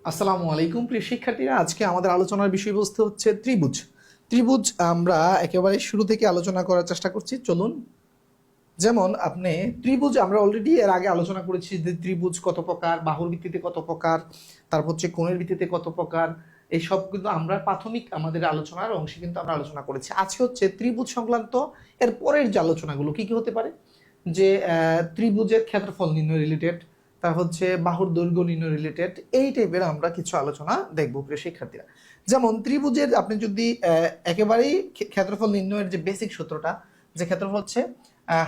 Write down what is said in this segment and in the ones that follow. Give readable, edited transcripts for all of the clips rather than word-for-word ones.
আসসালামু আলাইকুম প্রিয় শিক্ষার্থীরা, আজকে আমাদের আলোচনার বিষয়বস্তু হচ্ছে ত্রিভুজ। ত্রিভুজ আমরা একেবারে শুরু থেকে আলোচনা করার চেষ্টা করছি। চলুন, যেমন আপনি ত্রিভুজ আমরা অলরেডি এর আগে আলোচনা করেছি যে ত্রিভুজ কত প্রকার, বাহুর ভিত্তিতে কত প্রকার, তারপর হচ্ছে কোণের ভিত্তিতে কত প্রকার। এই সব কিন্তু আমরা প্রাথমিক আমাদের আলোচনার অংশে কিন্তু আমরা আলোচনা করেছি। আজকে হচ্ছে ত্রিভুজ সংক্রান্ত এর পরের যে আলোচনাগুলো কি কি হতে পারে, যে ত্রিভুজের ক্ষেত্রফল নির্ণয় রিলেটেড, তার হচ্ছে বাহুর দৈর্ঘ্য নির্ণয় রিলেটেড, এই টাইপের আমরা কিছু আলোচনা দেখবো প্রিয় শিক্ষার্থীরা। যেমন ত্রিভুজের আপনি যদি একেবারেই ক্ষেত্রফল নির্ণয়ের যে বেসিক সূত্রটা, যে ক্ষেত্রফল হচ্ছে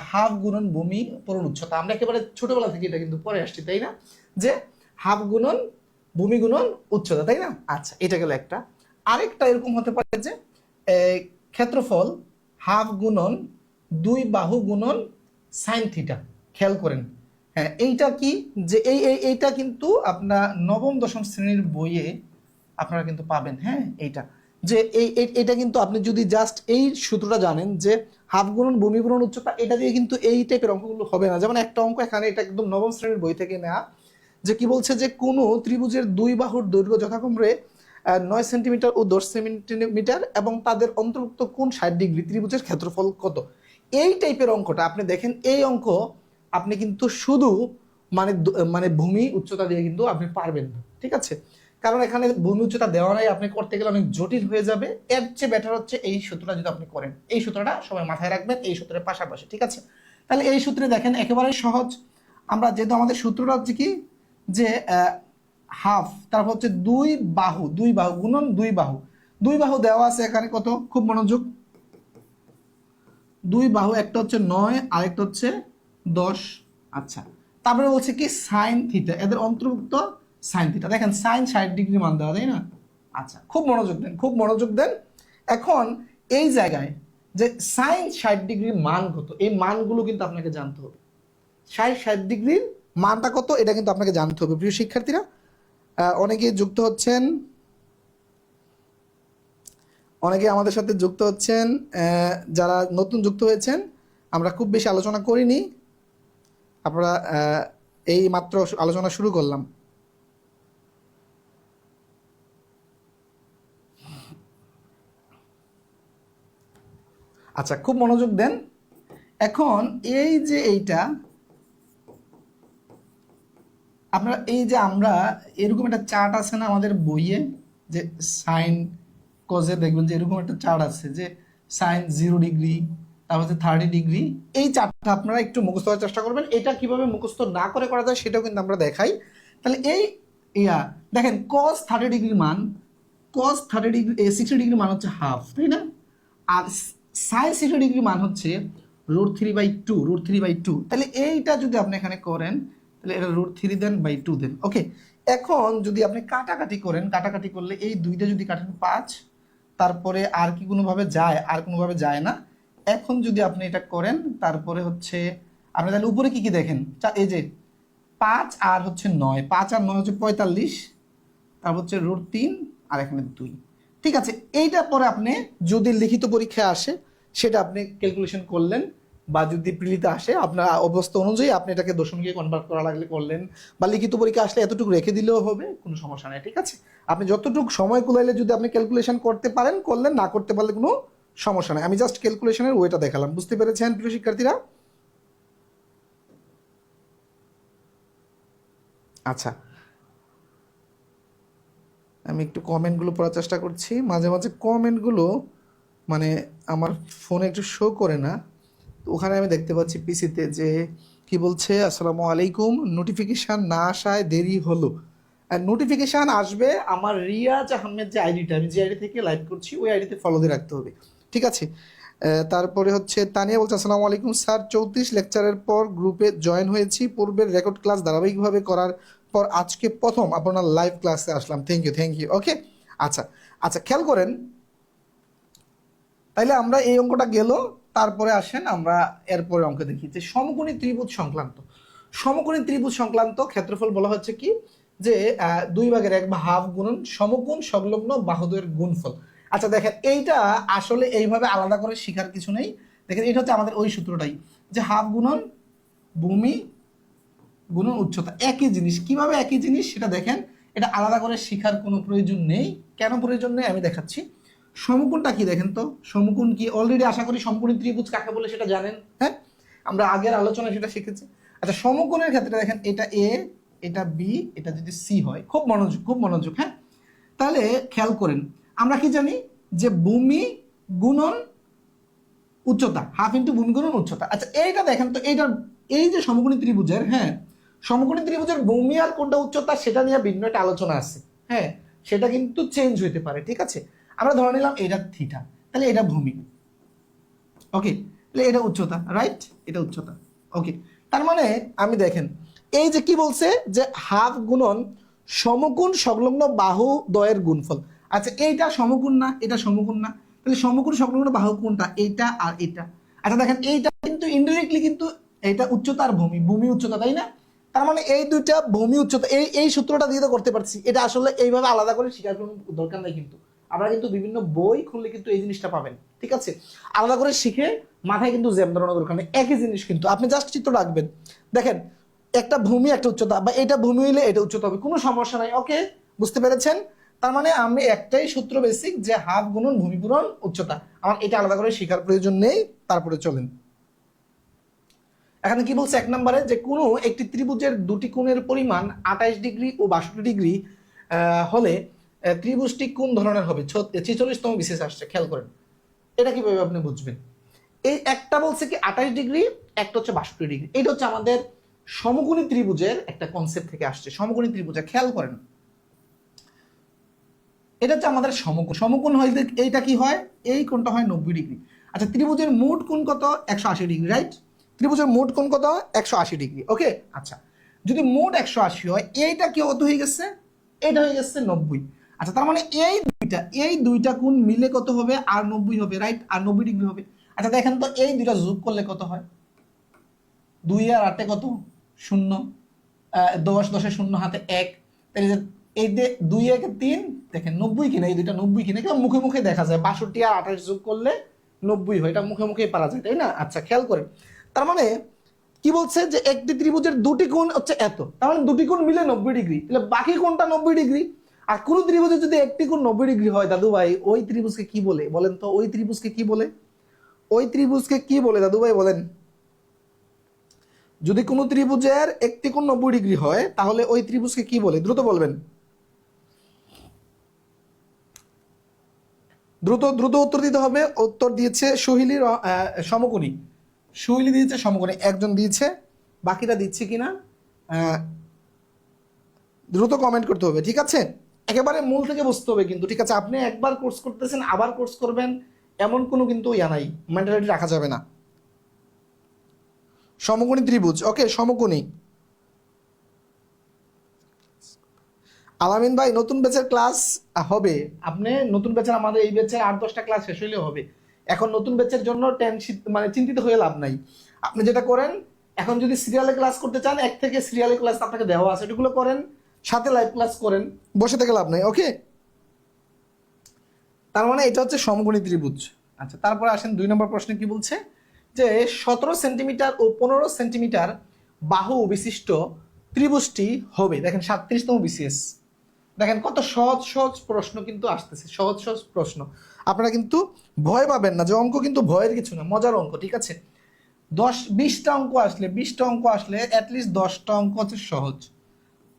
হাফ গুণন ভূমি পূরণ উচ্চতা। আমরা একেবারে ছোটবেলা থেকে এটা কিন্তু পরে আসছি, তাই না? যে হাফ গুণন ভূমি গুণন উচ্চতা, তাই না? আচ্ছা, এটা গেল একটা। আরেকটা এরকম হতে পারে যে ক্ষেত্রফল হাফ গুণন দুই বাহু গুণন সাইন থিটা। খেয়াল করেন, হ্যাঁ এইটা কি, যে এইটা কিন্তু আপনার নবম দশম শ্রেণীর বইয়ে আপনারা কিন্তু পাবেন। হ্যাঁ, এইটা যে এটা কিন্তু আপনি যদি জাস্ট এই সূত্রটা জানেন যে হাফ গুণন ভূমি গুণন উচ্চতা, এটা দিয়ে কিন্তু এই টাইপের অঙ্কগুলো হবে না। যেমন একটা অঙ্ক এখানে, এটা একদম নবম শ্রেণীর বই থেকে নেওয়া, যে কি বলছে যে কোনো ত্রিভুজের দুই বাহুর দৈর্ঘ্য যথাক্রমে 9 সেন্টিমিটার ও 10 সেন্টিমিটার এবং তাদের অন্তর্ভুক্ত কোণ 60 ডিগ্রি, ত্রিভুজের ক্ষেত্রফল কত। এই টাইপের অঙ্কটা আপনি দেখেন, এই অঙ্ক আপনি কিন্তু শুধু মানে ভূমি উচ্চতা দিয়ে কিন্তু আপনি পারবেন না, ঠিক আছে? কারণ এখানে ভূমি উচ্চতা দেওয়া নাই, আপনি করতে গেলে অনেক জটিল হয়ে যাবে। এর চেয়ে বেটার হচ্ছে এই সূত্রটা যদি আপনি করেন, এই সূত্রটা সবাই মাথায় রাখবেন এই সূত্রের পাশাপাশি, ঠিক আছে? তাহলে এই সূত্রে দেখেন একেবারে সহজ। আমরা যেহেতু আমাদের সূত্রটা হচ্ছে কি, যে হাফ, তারপর হচ্ছে দুই বাহু গুণন দুই বাহু দেওয়া আছে এখানে কত, খুব মনোযোগ। দুই বাহু, একটা হচ্ছে 9, আরেকটা হচ্ছে 10। আচ্ছা, তারপরে বলছে কি সাইন থিটা, এদের অন্তর্ভুক্ত সাইন থিটা। দেখেন সাইন 60 ডিগ্রি মান দেওয়া, তাই না? আচ্ছা, খুব মনোযোগ দেন, খুব মনোযোগ দেন। এখন এই জায়গায় যে সাইন 60 ডিগ্রির মান কত, এই মানগুলো কিন্তু আপনাকে জানতে হবে। 60 ডিগ্রির মানটা কত এটা কিন্তু আপনাকে জানতে হবে প্রিয় শিক্ষার্থীরা। অনেকে যুক্ত হচ্ছেন, অনেকে আমাদের সাথে যুক্ত হচ্ছেন। যারা নতুন যুক্ত হয়েছেন, আমরা খুব বেশি আলোচনা করিনি, আপনারা এই মাত্র আলোচনা শুরু করলাম। আচ্ছা, খুব মনোযোগ দেন। এখন এই যে এইটা আপনারা, এই যে আমরা এরকম একটা চার্ট আছে না আমাদের বইয়ে, যে সাইন কজে দেখবেন যে এরকম একটা চার্ট আছে, যে সাইন 0 ডিগ্রি, তারপর হচ্ছে 30 ডিগ্রি। এই চার্টটা আপনারা একটু মুখস্থ করার চেষ্টা করবেন। এটা কিভাবে মুখস্থ না করে করা যায় সেটাও কিন্তু আমরা দেখাই। তাহলে এই দেখেন কস 30 ডিগ্রির মান, কস 30 ডিগ্রি 60 ডিগ্রি মান হচ্ছে হাফ, তাই না? আর সাইন 60 ডিগ্রি মান হচ্ছে √3/2। তাহলে এইটা যদি আপনি এখানে করেন, তাহলে এটা √3 দেন বাই 2 দেন। ওকে, এখন যদি আপনি কাটাকাটি করেন, কাটাকাটি করলে এই দুইটা যদি কাটেন 5, তারপরে আর কি কোনোভাবে যায়? আর কোনোভাবে যায় না। এখন যদি আপনি এটা করেন, তারপরে হচ্ছে আপনি তাহলে উপরে কি কি দেখেন, এই যে 5 আর হচ্ছে 9, 5 আর 9 হচ্ছে 45, তারপর হচ্ছে √3 আর এখানে 2। ঠিক আছে, এইটা পরে আপনি যদি লিখিত পরীক্ষায় আসে সেটা আপনি ক্যালকুলেশন করলেন, বা যদি প্রিলিতে আসে আপনার অবস্থা অনুযায়ী আপনি এটাকে দশমিকে কনভার্ট করা লাগলে করলেন, বা লিখিত পরীক্ষা আসলে এতটুকু রেখে দিলেও হবে, কোনো সমস্যা নেই, ঠিক আছে? আপনি যতটুকু সময় কুলাইলে যদি আপনি ক্যালকুলেশন করতে পারেন করলেন, না করতে পারলে কোনো সমস্যা নেই। আমি জাস্ট ক্যালকুলেশনের ওয়েটা দেখালাম, বুঝতে পেরেছেন প্রিয় শিক্ষার্থীরা? আচ্ছা, আমি একটু কমেন্টগুলো পড়ার চেষ্টা করছি। মাঝে মাঝে কমেন্টগুলো মানে আমার ফোনে একটু শো করে না, তো ওখানে আমি দেখতে পাচ্ছি পিসিতে যে কি বলছে, আসসালামু আলাইকুম, নোটিফিকেশান না আসায় দেরি হলো। নোটিফিকেশান আসবে আমার রিয়াজ আহমেদ যে আইডিটা, আমি যে আইডি থেকে লাইভ করছি ওই আইডিতে ফলো দিয়ে রাখতে হবে, ঠিক আছে? তারপরে হচ্ছে তানিয়া বলছে, আসসালামু আলাইকুম স্যার, 34 লেকচারের পর গ্রুপে জয়েন হয়েছি। পূর্বের রেকর্ড ক্লাস ধারাবাহিকভাবে করার পর আজকে প্রথম আপনার লাইভ ক্লাসে আসলাম। Thank you. ওকে, আচ্ছা আচ্ছা, খেয়াল করেন। তাইলে আমরা এই অঙ্কটা গেল, তারপরে আসেন আমরা এরপরে অঙ্ক দেখি, যে সমকোণী ত্রিভুজ সংক্রান্ত। সমকোণী ত্রিভুজ সংক্রান্ত ক্ষেত্রফল বলা হচ্ছে কি, যে 2/1 বা হাফ গুণন সমকোণ সংলগ্ন বাহুদ্বয়ের গুণফল। আচ্ছা দেখেন, এইটা আসলে এইভাবে আলাদা করে শেখার কিছু নেই। দেখেন এটা হচ্ছে আমাদের ওই সূত্রটাই, যে হাফ গুণন ভূমি গুণন উচ্চতা, একই জিনিস। কিভাবে একই জিনিস সেটা দেখেন, এটা আলাদা করে শেখার কোনো প্রয়োজন নেই। কেন প্রয়োজন নেই আমি দেখাচ্ছি। সমকোণটা কি দেখেন তো, সমকোণ কি অলরেডি আশা করি সমকোণী ত্রিভুজ কাকে বলে সেটা জানেন। হ্যাঁ, আমরা আগের আলোচনায় সেটা শিখেছি। আচ্ছা, সমকোণের ক্ষেত্রে দেখেন এটা এ, এটা বি, এটা যদি সি হয়, খুব মনোযোগ, খুব মনোযোগ। হ্যাঁ, তাহলে খেয়াল করেন আমরা কি জানি যে ভূমি গুণন উচ্চতা, হাফ ইন্টু ভূমি গুণন উচ্চতা। আচ্ছা, এইটা দেখেন তো, এইটা এই যে সমকোণী ত্রিভুজের, হ্যাঁ সমকোণী ত্রিভুজের ভূমি আর কোনটা উচ্চতা সেটা নিয়ে ভিন্ন একটা আলোচনা আছে। হ্যাঁ, সেটা কিন্তু চেঞ্জ হইতে পারে, ঠিক আছে। আমরা ধরে নিলাম এটা থিটা, তাহলে এটা ভূমি, ওকে, তাহলে এটা উচ্চতা, রাইট, এটা উচ্চতা, ওকে। তার মানে আমি দেখেন এই যে কি বলছে যে হাফ গুণন সমকোণ সংলগ্ন বাহু দ্বয়ের গুণফল। আচ্ছা, এইটা সমকোণ না, এটা সমকোণ না, তাহলে সমকোণ সংলগ্ন বাহু কোনটা, এইটা আর এটা। আচ্ছা দেখেন এইটা কিন্তু ইনডাইরেক্টলি কিন্তু এটা উচ্চতা আর ভূমি, ভূমি উচ্চতা, তাই না? তার মানে এই দুইটা ভূমি উচ্চতা, এই এই সূত্রটা দিয়ে তো করতে পারছি। এটা আসলে এইভাবে আলাদা করে শেখার কোনো দরকার নাই, কিন্তু আমরা কিন্তু বিভিন্ন বই খুললে কিন্তু এই জিনিসটা পাবেন, ঠিক আছে। আলাদা করে শিখে মাথায় কিন্তু জ্যাম ধরানোর দরকার নেই, একই জিনিস কিন্তু আপনি জাস্ট চিত্র রাখবেন। দেখেন একটা ভূমি একটা উচ্চতা, বা এটা ভূমি হইলে এটা উচ্চতা হবে, কোনো সমস্যা নাই, ওকে, বুঝতে পেরেছেন? তার মানে আমি একটাই সূত্র বেসিক যে হাফ গুণন ভূমি গুণন উচ্চতা, আমার এটা আলাদা করে শেখার প্রয়োজন নেই। তারপরে চলেন, এখানে কি বলছে এক নম্বরে, যে কোনো একটি ত্রিভুজের দুটি কোণের পরিমাণ 28 ডিগ্রি ও 62 ডিগ্রি হলে ত্রিভুজটি কোন ধরনের হবে? 46তম বিশেষ আসছে, খেয়াল করেন এটা কিভাবে আপনি বুঝবেন। এই একটা বলছে কি 28 ডিগ্রি, একটা হচ্ছে 62 ডিগ্রি, এটা হচ্ছে আমাদের সমকোণী ত্রিভুজের একটা কনসেপ্ট থেকে আসছে। সমকোণী ত্রিভুজে খেয়াল করেন, এটা হচ্ছে আমাদের সমকোণ। সমকোণ হইলে এইটা কি হয়, এই কোণটা হয় 90 ডিগ্রি। আচ্ছা, ত্রিভুজের মোট কোণ কত? 180 ডিগ্রি, রাইট। ত্রিভুজের মোট কোণ কত? 180 ডিগ্রি, ওকে। আচ্ছা, যদি মোট 180 হয়, এইটা কি কত হয়ে গেছে? এটা হয়ে গেছে 90। আচ্ছা, তার মানে এই দুইটা কোণ মিলে কত হবে? আর 90 হবে, রাইট, আর 90 ডিগ্রি হবে। আচ্ছা দেখেন তো, এই দুইটা যোগ করলে কত হয়? 2 আর 8 কত? 0। 10, 10 শূন্য হাতে 1, তাহলে এই যে 2 1 3, দেখেন 90 কিনা, এই দুইটা 90 কিনা, কিন্তু মুখে মুখে দেখা যায় 62 আর 28 যোগ করলে 90 হয়, এটা মুখে মুখে পারা যায়, তাই না? আচ্ছা, খেয়াল করেন, তার মানে কি বলছে যে একটি ত্রিভুজের দুটি কোণ হচ্ছে এত, তার মানে দুটি কোণ মিলে 90 ডিগ্রি, তাহলে বাকি কোণটা 90 ডিগ্রি। আর কোন ত্রিভুজের যদি একটি কোণ 90 ডিগ্রি হয় দাদু ভাই, ওই ত্রিভুজকে কি বলে বলেন তো? ওই ত্রিভুজকে কি বলে? ওই ত্রিভুজকে কি বলে দাদু ভাই বলেন? যদি কোনো ত্রিভুজের একটি কোণ 90 ডিগ্রি হয়, তাহলে ওই ত্রিভুজকে কি বলে? দ্রুত বলবেন, দ্রুত দ্রুত উত্তর দিতে হবে। উত্তর দিয়েছে সোহিলীর সমকোণী, সোহিলী দিয়েছে সমকোণী, একজন দিয়েছে, বাকিরা দিচ্ছে কিনা দ্রুত কমেন্ট করতে হবে, ঠিক আছে। একেবারে মূল থেকে বুঝতে হবে কিন্তু, ঠিক আছে। আপনি একবার কোর্স করতেছেন আবার কোর্স করবেন এমন কোনো কিন্তু ইয়া নাই, মেন্টালিটি রাখা যাবে না। সমকোণী ত্রিভুজ, ওকে, সমকোণী। আলামিন ভাই, নতুন ব্যাচের ক্লাস হবে, আপনি নতুন ব্যাচের, আমাদের এই ব্যাচের 8-10টা ক্লাস শেষ হইলেও হবে। এখন নতুন ব্যাচের জন্য টেনশন মানে চিন্তিত হয়ে লাভ নাই। আপনি যেটা করেন, এখন যদি সিরিয়ালে ক্লাস করতে চান, এক থেকে সিরিয়ালে ক্লাস আপনাকে দেওয়া আছে, এগুলো করেন, সাথে লাইভ ক্লাস করেন, বসে থেকে লাভ নাই, ওকে। তার মানে এটা হচ্ছে সমকোণী ত্রিভুজ। আচ্ছা, তারপরে আসেন 2 নম্বর প্রশ্নে কি বলছে, যে 17 সেন্টিমিটার ও 15 সেন্টিমিটার বাহু বিশিষ্ট ত্রিভুজটি হবে, দেখেন 37তম বিসিএস। দেখেন কত সহজ সহজ প্রশ্ন কিন্তু আসতেছে, সহজ সহজ প্রশ্ন। আপনারা কিন্তু ভয় পাবেন না, যে অঙ্ক কিন্তু ভয়ের কিছু না, মজার অঙ্ক, ঠিক আছে। 20-20টা অঙ্ক আসলে, 20টা অঙ্ক আসলে অ্যাটলিস্ট 10টা অঙ্ক হচ্ছে সহজ,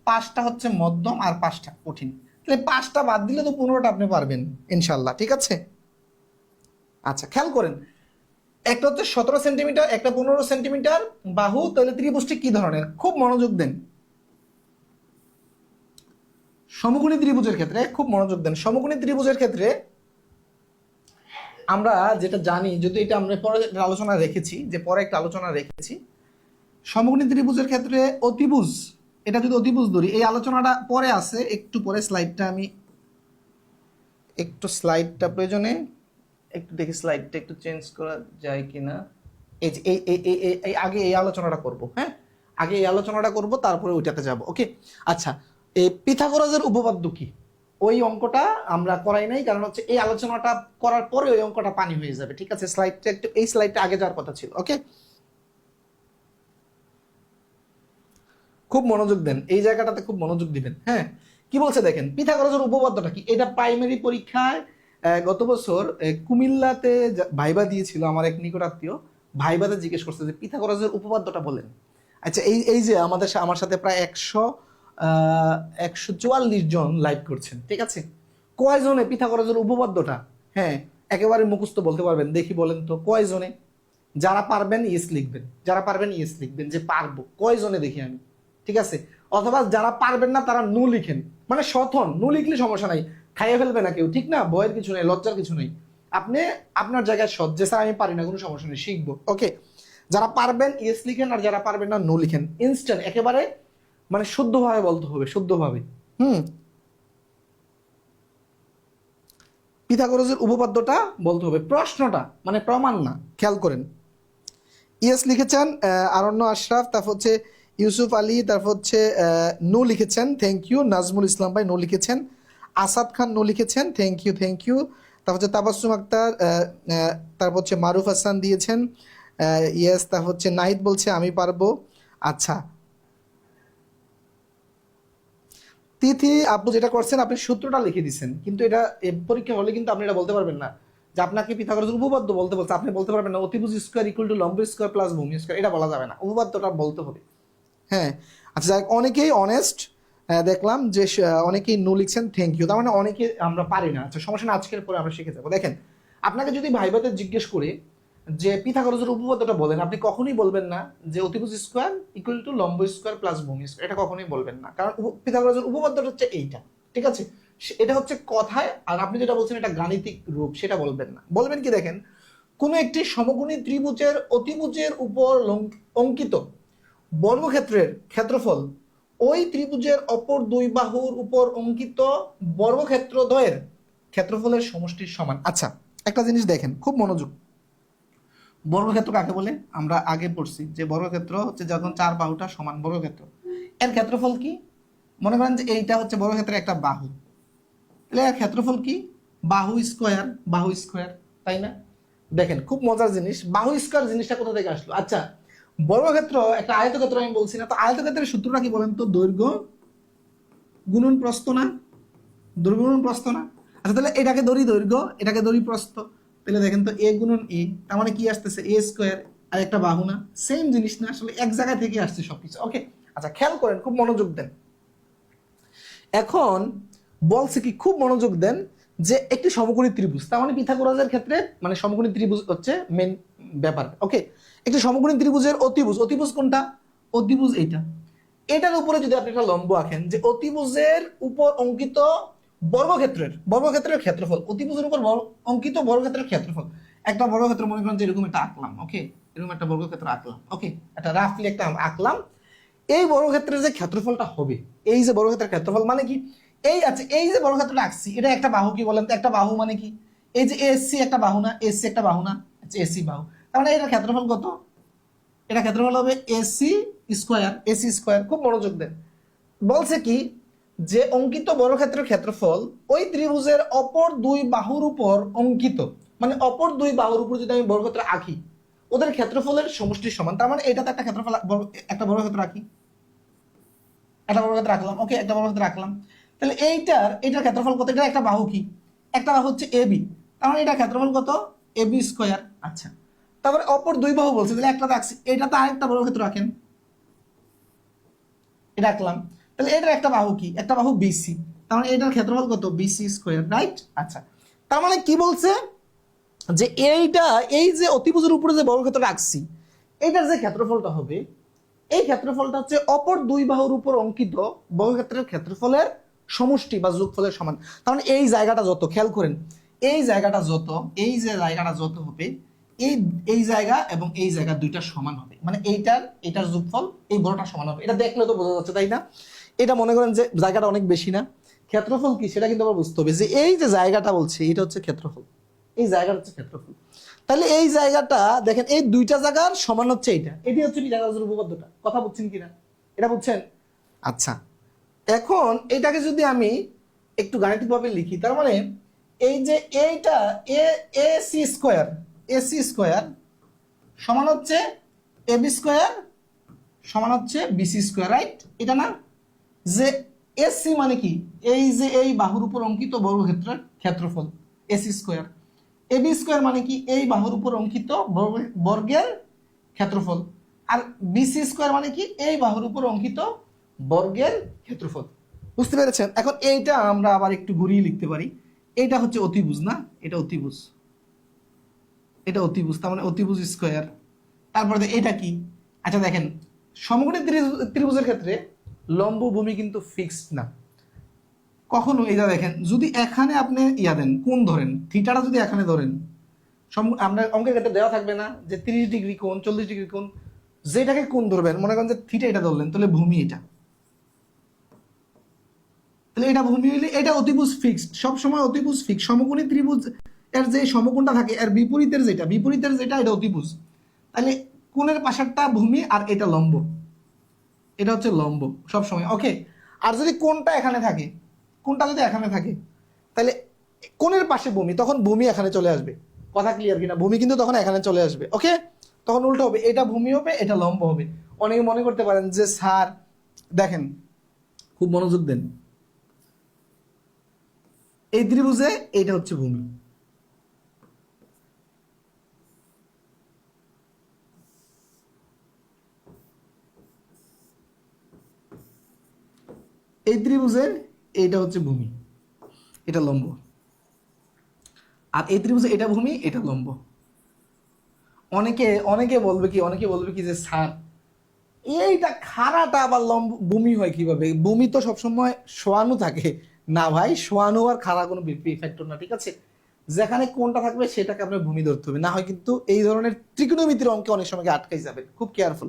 5টা হচ্ছে মধ্যম, আর 5টা কঠিন। তাহলে 5টা বাদ দিলে তো 15টা আপনি পারবেন ইনশাল্লাহ, ঠিক আছে। আচ্ছা, খেয়াল করেন, একটা হচ্ছে 17 সেন্টিমিটার, একটা 15 সেন্টিমিটার বাহু, তাহলে ত্রিভুজটি কি ধরনের? খুব মনোযোগ দেন, সমকোণী ত্রিভুজের ক্ষেত্রে খুব মনোযোগ দেন। সমকোণী ত্রিভুজের ক্ষেত্রে আমরা যেটা জানি, যদি এটা আমরা পরে আলোচনা রেখেছি, যে পরে একটা আলোচনা রেখেছি, সমকোণী ত্রিভুজের ক্ষেত্রে অতিভুজ, এটা যদি অতিভুজ ধরি, এই আলোচনাটা পরে আছে, একটু পরে স্লাইডটা আমি একটু স্লাইডটা প্রয়োজনে একটু দেখি, স্লাইডটা একটু চেঞ্জ করা যায় কিনা। এই যে এই আগে এই আলোচনাটা করব, হ্যাঁ, আগে এই আলোচনাটা করব, তারপরে ওইটাতে যাব, ওকে। আচ্ছা, এই পিথাগোরাসের উপপাদ্য কি, ওই অঙ্কটা আমরা করাই নাই, কারণ হচ্ছে এই আলোচনাটা করার পরে ওই অঙ্কটা পানি হয়ে যাবে, ঠিক আছে। স্লাইডটা একটু, এই স্লাইডটা আগে যাওয়ার কথা ছিল, ওকে। খুব মনোযোগ দেন, এই জায়গাটাতে খুব মনোযোগ দিবেন, হ্যাঁ। কি বলছে দেখেন, পিথাগোরাসের উপপাদ্যটা কি। এটা প্রাইমারি পরীক্ষায় গত বছর কুমিল্লাতে ভাইবা দিয়েছিল আমার এক নিকটাত্মীয়, ভাইবাতে জিজ্ঞেস করছে যে পিথাগোরাসের উপপাদ্যটা বলেন। আচ্ছা, এই এই যে আমার সাথে প্রায় 144 জন লাইভ করছেন, ঠিক আছে, কয়জনে পিথাগোরাসের উপপাদ্যটা হ্যাঁ একেবারে মুখস্থ বলতে পারবেন? দেখি বলেন তো কয়জনে। যারা পারবেন ইয়েস লিখবেন, যারা পারবেন ইয়েস লিখবেন যে পারবো, কয়জনে দেখি আমি, ঠিক আছে। অথবা যারা পারবেন না তারা নো লিখেন, মানে সথন নো লিখলে সমস্যা নাই, খাইয়ে ফেলবে না কেউ, ঠিক না, ভয়ের কিছু নেই, লজ্জার কিছু নেই। আপনি আপনার জায়গায় সৎ যে স্যার আমি পারি না, কোনো সমস্যা নেই, শিখবো, ওকে। যারা পারবেন ইয়েস লিখেন, আর যারা পারবেন না নো লিখেন, ইনস্ট্যান্ট একেবারে মানে শুদ্ধভাবে বলতে হবে, শুদ্ধভাবে। পিথাগোরাসের উপপাদ্যটা বলতে হবে, প্রশ্নটা মানে প্রমাণ না, খেয়াল করেন। ইয়েস লিখেছেন আরণ্য আশরাফ, তারপর হচ্ছে ইউসুফ আলী, তারপর হচ্ছে নো লিখেছেন, থ্যাংক ইউ। নাজমুল ইসলাম ভাই নো লিখেছেন। আসাদ খান নো লিখেছেন, থ্যাংক ইউ, থ্যাংক ইউ। তারপর হচ্ছে তাবাসসুম আক্তার, তারপর হচ্ছে মারুফ হাসান দিয়েছেন ইয়েস। তারপর হচ্ছে নাহিদ বলছে আমি পারবো। আচ্ছা, তিথি আপু যেটা করছেন, আপনি সূত্রটা লিখে দিচ্ছেন, কিন্তু এটা পরীক্ষা হলে কিন্তু আপনি এটা বলতে পারবেন না যে আপনাকে পিথাগোরাসের উপপাদ্য বলতে বলছে, আপনি বলতে পারবেন না অতিভুজ স্কোয়ার ইকুয়াল টু লম্ব স্কোয়ার প্লাস ভূমি স্কোয়ার, এটা বলা যাবে না, উপপাদ্যটা বলতে হবে। হ্যাঁ, আচ্ছা, যাই হোক, অনেকেই অনেস্ট দেখলাম যে অনেকেই নো লিখছেন, থ্যাংক ইউ। তার মানে অনেকে আমরা পারি না, আচ্ছা সমস্যা না, আজকের পরে আমরা শিখে যাবো। দেখেন, আপনাকে যদি ভাইভাতে জিজ্ঞেস করে যে পিথাগোরাসের উপপাদ্যটা বলেন, আপনি কখনোই বলবেন না যে অতিভুজ স্কোয়ার ইকুয়াল টু লম্ব স্কোয়ার প্লাস ভূমি স্কোয়ার, এটা কখনোই বলবেন না, কারণ পিথাগোরাসের উপপাদ্যটা হচ্ছে এইটা, ঠিক আছে, এটা হচ্ছে কথায়, আর আপনি যেটা বলছেন এটা গাণিতিক রূপ, সেটা বলবেন না। বলবেন কি দেখেন, কোন একটি সমকোণী ত্রিভুজের অতিভুজের উপর অঙ্কিত বর্গক্ষেত্রের ক্ষেত্রফল ওই ত্রিভুজের অপর দুই বাহুর উপর অঙ্কিত বর্গক্ষেত্রদ্বয়ের ক্ষেত্রফলের সমষ্টির সমান। আচ্ছা, একটা জিনিস দেখেন, খুব মনোযোগ। বর্গক্ষেত্র কাকে বলে আমরা আগে পড়ছি, যে বর্গক্ষেত্র হচ্ছে যখন চার বাহুটা সমান বর্গক্ষেত্র, এর ক্ষেত্রফল কি? মনে করেন যে এইটা হচ্ছে বর্গক্ষেত্রের একটা বাহু, তাহলে এর ক্ষেত্রফল কি? বাহু স্কোয়ার, বাহু স্কোয়ার, তাই না? দেখেন, খুব মজার জিনিস, বাহু স্কোয়ার জিনিসটা কোথা থেকে আসলো? আচ্ছা, বর্গক্ষেত্র একটা আয়তক্ষেত্র আমি বলছি না, তো আয়তক্ষেত্রের সূত্রটা কি বলেন তো? দৈর্ঘ্য গুণন প্রস্থ না? দৈর্ঘ্য গুণন প্রস্থ না? আচ্ছা, তাহলে এটাকে ধরি দৈর্ঘ্য, এটাকে ধরি প্রস্থ, তাহলে দেখেন তো এ গুণন এ, তার মানে কি আসতেছে? এ স্কোয়ার, আর একটা বাহু না? সেম জিনিস না? আসলে এক জায়গা থেকে আসছে সবকিছু, ওকে। আচ্ছা, খেয়াল করেন, খুব মনোযোগ দেন। এখন বলছে কি, খুব মনোযোগ দেন, যে একটি সমকোণী ত্রিভুজ, তার মানে পিথাগোরাসের ক্ষেত্রে মানে সমকোণী ত্রিভুজ হচ্ছে মেন ব্যাপার, ওকে। একটি সমকোণী ত্রিভুজের অতিভুজ, অতিভুজ কোনটা? অতিভুজ এইটা, এটার উপরে যদি আপনি একটা লম্ব আঁকেন, যে অতিভুজের উপর অঙ্কিত বর্গক্ষেত্রের ক্ষেত্রফল, অতিভুজের উপর অঙ্কিত বর্গক্ষেত্রের ক্ষেত্রফল, একটা বর্গক্ষেত্র মনে করেন যে এরকম একটা আঁকলাম, ওকে, এরকম একটা বর্গক্ষেত্র আঁকলাম, ওকে, একটা রাফলি একটা আঁকলাম। এই বর্গক্ষেত্রের যে ক্ষেত্রফলটা হবে, এই যে বর্গক্ষেত্রের ক্ষেত্রফল মানে কি? এই আছে, এই যে বর্গক্ষেত্রটা আঁকছি, এটা একটা বাহু, কি বলেন তো? একটা বাহু মানে কি? এই যে এসি একটা বাহু না? এসি একটা বাহু না? আচ্ছা, এসি বাহু, তার মানে এটার ক্ষেত্রফল কত? এটা ক্ষেত্রফল হবে এসি স্কোয়ার, এসি স্কোয়ার। খুব মনোযোগ দেন, বলছে কি, যে অঙ্কিত বর্গক্ষেত্রের ক্ষেত্রফল ওই ত্রিভুজের অপর দুই বাহুর উপর অঙ্কিত, মানে অপর দুই বাহুর উপর যদি আমি বর্গক্ষেত্র আঁকি, ওদের ক্ষেত্রফলের সমষ্টির সমান। তার মানে এটা তো একটা ক্ষেত্রফল, একটা বর্গক্ষেত্র আঁকি, একটা বর্গক্ষেত্র রাখলাম, ওকে, একটা বর্গক্ষেত্র রাখলাম, তাহলে এইটার ক্ষেত্রফল কত? এটা একটা বাহু, কি একটা বাহু হচ্ছে এবি, তার মানে এটা ক্ষেত্রফল কত? AB square. আচ্ছা, তারপরে অপর দুই বাহু বলছে, তাহলে একটা রাখছি, এটা তো আরেকটা বর্গক্ষেত্র রাখেন, এটা রাখলাম, তাহলে এটার একটা বাহু, কি একটা বাহু বিসি, তার মানে এটার ক্ষেত্রফল কত? BC square, right? আচ্ছা, তার মানে কি বলছে, যে এইটা, এই যে অতিভুজের উপরে যে বর্গক্ষেত্র রাখছি, এটার যে ক্ষেত্রফলটা হবে, এই ক্ষেত্রফলটা হচ্ছে অপর দুই বাহুর উপর অঙ্কিত বর্গক্ষেত্রের ক্ষেত্রফলের সমষ্টি বা যোগফলের সমান। তার মানে এই জায়গাটা যত, খেয়াল করেন, এই জায়গাটা যত, এই যে জায়গাটা যত হবে, এই এই জায়গা এবং এই জায়গা দুইটা সমান হবে, মানে এটার যোগফল এই বড়টা সমান হবে। এটা দেখলে তো বোঝা যাচ্ছে, তাই না? এটা মনে করেন যে জায়গাটা অনেক বেশি না, ক্ষেত্রফল কি সেটা কিন্তু আবার বুঝতে হবে, যে এই যে জায়গাটা বলছে এটা হচ্ছে ক্ষেত্রফল, এই জায়গাটা হচ্ছে ক্ষেত্রফল। তাহলে এই জায়গাটা দেখেন, এই দুইটা জায়গার সমান হচ্ছে এইটা, এটি হচ্ছে পিথাগোরাসের উপপাদ্যটা। কথা বুঝছেন কিনা? এটা বুঝছেন? আচ্ছা, এখন এটাকে যদি আমি একটু গাণিতিকভাবে লিখি, তার মানে এই যে এইটা এসি স্কোয়ার, এসি স্কোয়ার সমান হচ্ছে এবি স্কোয়ার সমান হচ্ছে বিসি স্কোয়ার, রাইট? এটা না, যে এসি মানে কি, এই যে এই বাহুর উপর অঙ্কিত বর্গক্ষেত্রের ক্ষেত্রফল এসি স্কোয়ার। এবি স্কোয়ার মানে কি, এই বাহুর উপর অঙ্কিত বর্গের ক্ষেত্রফল। আর বিসি স্কোয়ার মানে কি, এই বাহুর উপর অঙ্কিত বর্গের ক্ষেত্রফল। বুঝতে পেরেছেন? এখন এইটা আমরা আবার একটু ঘুরিয়ে লিখতে পারি। এইটা হচ্ছে অতিভুজ না, এটা অতিভুজ, এটা অতিভুজ, তার মানে অতিভুজ স্কোয়ার। তারপরে এটা কি, আচ্ছা দেখেন সমকোণী ত্রিভুজের ক্ষেত্রে লম্ব ভূমি কিন্তু ফিক্সড না কখনো। এটা দেখেন যদি এখানে আপনি ইয়া দেন, কোণ ধরেন, থিটাটা যদি এখানে ধরেন, আমরা অঙ্কের ক্ষেত্রে দেওয়া থাকবে না যে 30 ডিগ্রি কোণ, 40 ডিগ্রি কোণ, যেটাকে কোণ ধরবেন, মনে করেন যে থিটা এটা ধরলেন, তাহলে ভূমি এটা, তাহলে এটা ভূমি হইলে এটা অতিভুজ ফিক্সড, সবসময় অতিভুজ ফিক্সড। সমকোণী ত্রিভুজ এর যে সমকোণটা থাকে এর বিপরীতের যেটা এটা অতিভুজ। তাহলে কোণের পাশেরটা ভূমি আর এটা লম্ব, এটা হচ্ছে লম্ব সবসময়। ওকে, আর যদি কোণটা এখানে থাকে, কোণটা যদি এখানে থাকে, তাহলে কোণের পাশে ভূমি, তখন ভূমি এখানে চলে আসবে। কথা ক্লিয়ার কিনা? ভূমি কিন্তু তখন এখানে চলে আসবে। ওকে, তখন উল্টো হবে, এটা ভূমি হবে, এটা লম্ব হবে। অনেকে মনে করতে পারেন যে স্যার দেখেন, খুব মনোযোগ দেন, এই ত্রিভুজে এটা হচ্ছে ভূমি, এই ত্রিভুজের এইটা হচ্ছে ভূমি, এটা লম্ব, আর এই ত্রিভুজে এটা ভূমি, এটা লম্ব। অনেকে অনেকে বলবে কি যে স্যার এইটা খাড়াটা আবার লম্ব ভূমি হয় কিভাবে? ভূমি তো সবসময় শোয়ানো থাকে না ভাই, শোয়ানো আর খাড়া কোনো ফ্যাক্টর না, ঠিক আছে? যেখানে কোনটা থাকবে সেটাকে আপনার ভূমি ধরতে হবে, না হয় কিন্তু এই ধরনের ত্রিকোণমিতির অঙ্কে অনেক সময় আটকাই যাবেন। খুব কেয়ারফুল,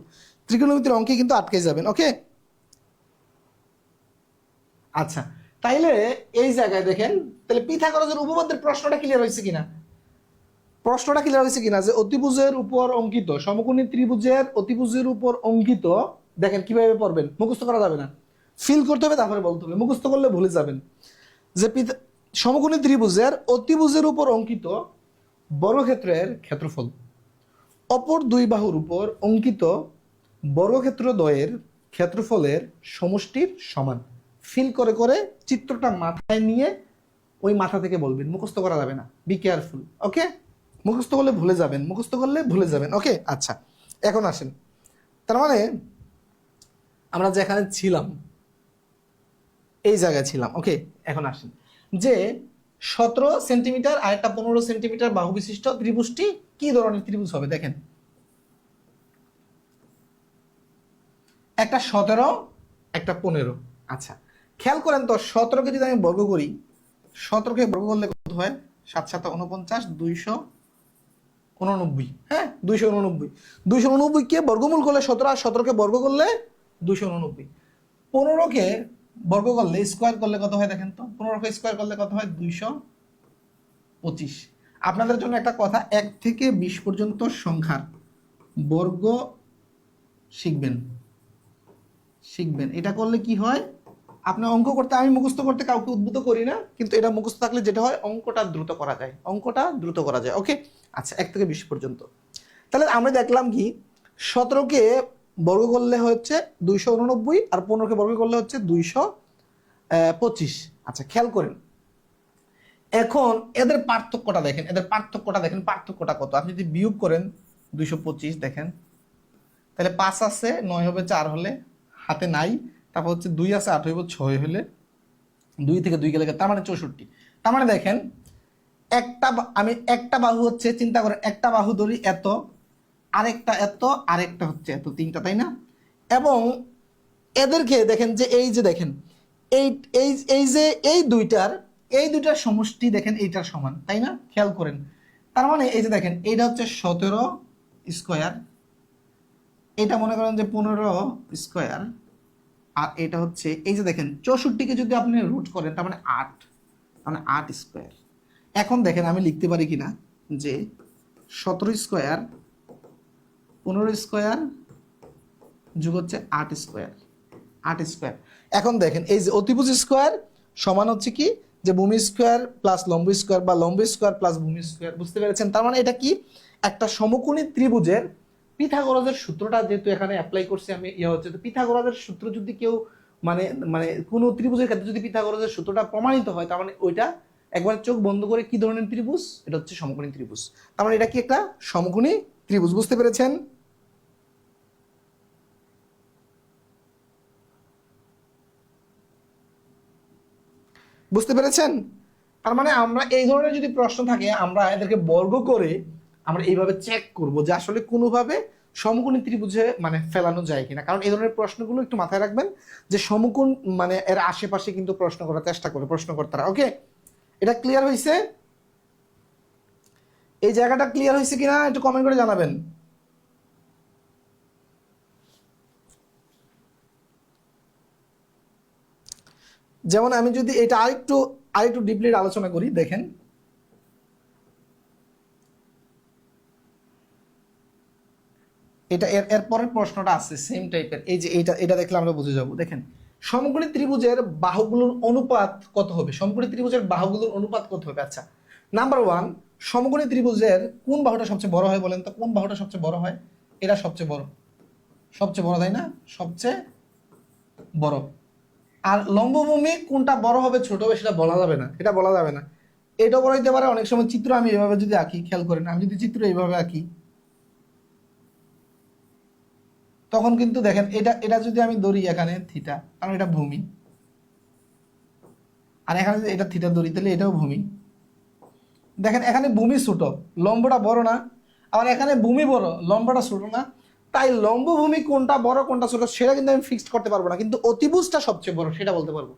ত্রিকোণমিতির অঙ্কে কিন্তু আটকাই যাবেন। ওকে, আচ্ছা, তাইলে এই জায়গায় দেখেন, তাহলে পিথাগোরাসের উপপাদ্যের প্রশ্নটা ক্লিয়ার হয়েছে কিনা? প্রশ্নটা ক্লিয়ার হয়েছে কিনা যে অতিভুজের উপর অঙ্কিত, সমকোণী ত্রিভুজের অতিভুজের উপর অঙ্কিত, দেখেন কিভাবে পড়বেন, মুখস্থ করা যাবে না, ফিল করতে হবে, তারপরে বলতে হবে। মুখস্থ করলে ভুলে যাবেন। যে সমকোণী ত্রিভুজের অতিভুজের উপর অঙ্কিত বর্গক্ষেত্রের ক্ষেত্রফল অপর দুই বাহুর উপর অঙ্কিত বর্গক্ষেত্র দ্বয়ের ক্ষেত্রফলের সমষ্টির সমান। ফিল করে করে চিত্রটা মাথায় নিয়ে ওই মাথা থেকে বলবেন, মুখস্থ করা যাবে না, বি কেয়ারফুল। ওকে, মুখস্থ করলে ভুলে যাবেন, মুখস্থ করলে ভুলে যাবেন। ওকে, আচ্ছা, এখন আসেন, তার মানে আমরা যেখানে ছিলাম এই জায়গায় ছিলাম। ওকে, এখন আসেন যে 17 সেন্টিমিটার আর একটা 15 সেন্টিমিটার বাহু বিশিষ্ট ত্রিভুজটি কি ধরনের ত্রিভুজ হবে? দেখেন একটা 17, একটা 15। আচ্ছা, খেয়াল করেন তো, 17কে যদি আমি বর্গ করি, 17কে বর্গ করলে কত হয়? 7 7 49, 289। হ্যাঁ, 289, 289 কে বর্গমূল করলে 17, আর 17কে বর্গ করলে 289। 15কে বর্গ করলে স্কোয়ার করলে কত হয় দেখেন তো, 15কে স্কোয়ার করলে কত হয়? 225। আপনাদের জন্য একটা কথা, 1 থেকে 20 পর্যন্ত সংখ্যার বর্গ শিখবেন, এটা করলে কি হয়, আপনি অঙ্ক করতে, আমি মুখস্থ করতে কাউকে উদ্বুদ্ধ করি না, কিন্তু এটা মুখস্থ থাকলে যেটা হয়, অঙ্কটা দ্রুত করা যায়, অঙ্কটা দ্রুত করা যায়। ওকে, আচ্ছা, 1 থেকে 20 পর্যন্ত। তাহলে আমরা দেখলাম কি, 17কে বর্গ করলে হচ্ছে 289, আর 15কে বর্গ করলে হচ্ছে 225। আচ্ছা, খেয়াল করেন, এখন এদের পার্থক্যটা দেখেন, পার্থক্যটা কত? আপনি যদি বিয়োগ করেন 225, দেখেন তাহলে 5 আছে, 9 হবে, 4 হলে হাতে নাই, তারপর হচ্ছে 2 আছে, 8 হইব, 6 হলে 2 থেকে 2 গেলে, তার মানে 64। তার মানে দেখেন আমি একটা বাহু হচ্ছে, চিন্তা করেন, একটা বাহু ধরি এত, আরেকটা এত, আরেকটা হচ্ছে এত, 3টা, তাই না? এবং এদেরকে দেখেন যে এই যে দেখেন এই এই এই যে এই দুইটার সমষ্টি দেখেন এইটার সমান, তাই না? খেয়াল করেন, তার মানে এই যে দেখেন এইটা হচ্ছে 17 স্কোয়ার, এটা মনে করেন যে 15 স্কোয়ার, আর এটা হচ্ছে এই যে দেখেন 64কে যদি আপনি রুট করেন, তার মানে 8, মানে 8 স্কোয়ার। এখন দেখেন আমি লিখতে পারি কিনা যে 17 স্কোয়ার 15 স্কোয়ার যোগ হচ্ছে 8 স্কোয়ার, 8 স্কোয়ার। এখন দেখেন এই যে অতিভুজ স্কোয়ার সমান হচ্ছে কি, যে ভূমি স্কোয়ার প্লাস লম্ব স্কোয়ার, বা লম্ব স্কোয়ার প্লাস ভূমি স্কোয়ার। বুঝতে পেরেছেন? তার মানে এটা কি, একটা সমকোণী ত্রিভুজের পিথাগোরাসের সূত্রটা যেহেতু এখানে অ্যাপ্লাই করছি আমি, হচ্ছে তো পিথাগোরাসের সূত্র যদি কেউ মানে মানে কোনো ত্রিভুজের ক্ষেত্রে যদি পিথাগোরাসের সূত্রটা প্রমাণিত হয়, তার মানে ওইটা একবার চোখ বন্ধ করে কি ধরনের ত্রিভুজ, এটা হচ্ছে সমকোণী ত্রিভুজ। তার মানে এটা কি একটা সমকোণী ত্রিভুজ, বুঝতে পেরেছেন? বুঝতে পেরেছেন? তার মানে আমরা এই ধরনের যদি প্রশ্ন থাকে, আমরা এদেরকে বর্গ করে আমরা এইভাবে চেক করব যে আসলে কোনোভাবে সমকোণী ত্রিভুজে মানে ফেলানো যায় কিনা। কারণ এই ধরনের প্রশ্নগুলো একটু মাথায় রাখবেন যে সমকোণ মানে এর আশেপাশে কিন্তু প্রশ্ন করার চেষ্টা করে প্রশ্নকর্তারা। ওকে, এটা ক্লিয়ার হয়েছে? এই জায়গাটা ক্লিয়ার হয়েছে কিনা একটু কমেন্ট করে জানাবেন। যেমন আমি যদি এটা আরেকটু ডিপলি আলোচনা করি, দেখেন এটা এর পরের প্রশ্নটা আছে সেম টাইপের। এই যে এটা দেখলে আমরা বুঝে যাব। দেখেন সমকোণী ত্রিভুজের বাহুগুলোর অনুপাত কত হবে? সমকোণী ত্রিভুজের বাহুগুলোর অনুপাত কত হবে? আচ্ছা, নাম্বার 1, সমকোণী ত্রিভুজের কোন বাহুটা সবচেয়ে বড় হয় বলেন তো? কোন বাহুটা সবচেয়ে বড় হয়? এটা সবচেয়ে বড়, সবচেয়ে বড়, তাই না? সবচেয়ে বড়। আর লম্বভূমি কোনটা বড় হবে ছোট হবে সেটা বলা যাবে না, এটা বলা যাবে না। এটা বলা যেতে পারে। অনেক সময় চিত্র আমি এভাবে যদি আঁকি, খেয়াল করেন, আমি যদি চিত্র এইভাবে আঁকি, তখন কিন্তু দেখেন এটা এটা যদি আমি ধরি এখানে থিটা, কারণ এটা ভূমি, আর এখানে যদি এটা থিটা ধরি তাহলে এটাও ভূমি। দেখেন এখানে ভূমি ছোট, লম্বটা বড় না, আবার এখানে ভূমি বড়, লম্বটা ছোট না। তাই লম্ব ভূমি কোনটা বড় কোনটা ছোট সেটা কিন্তু আমি ফিক্সড করতে পারবো না, কিন্তু অতিভুজটা সবচেয়ে বড় সেটা বলতে পারবো।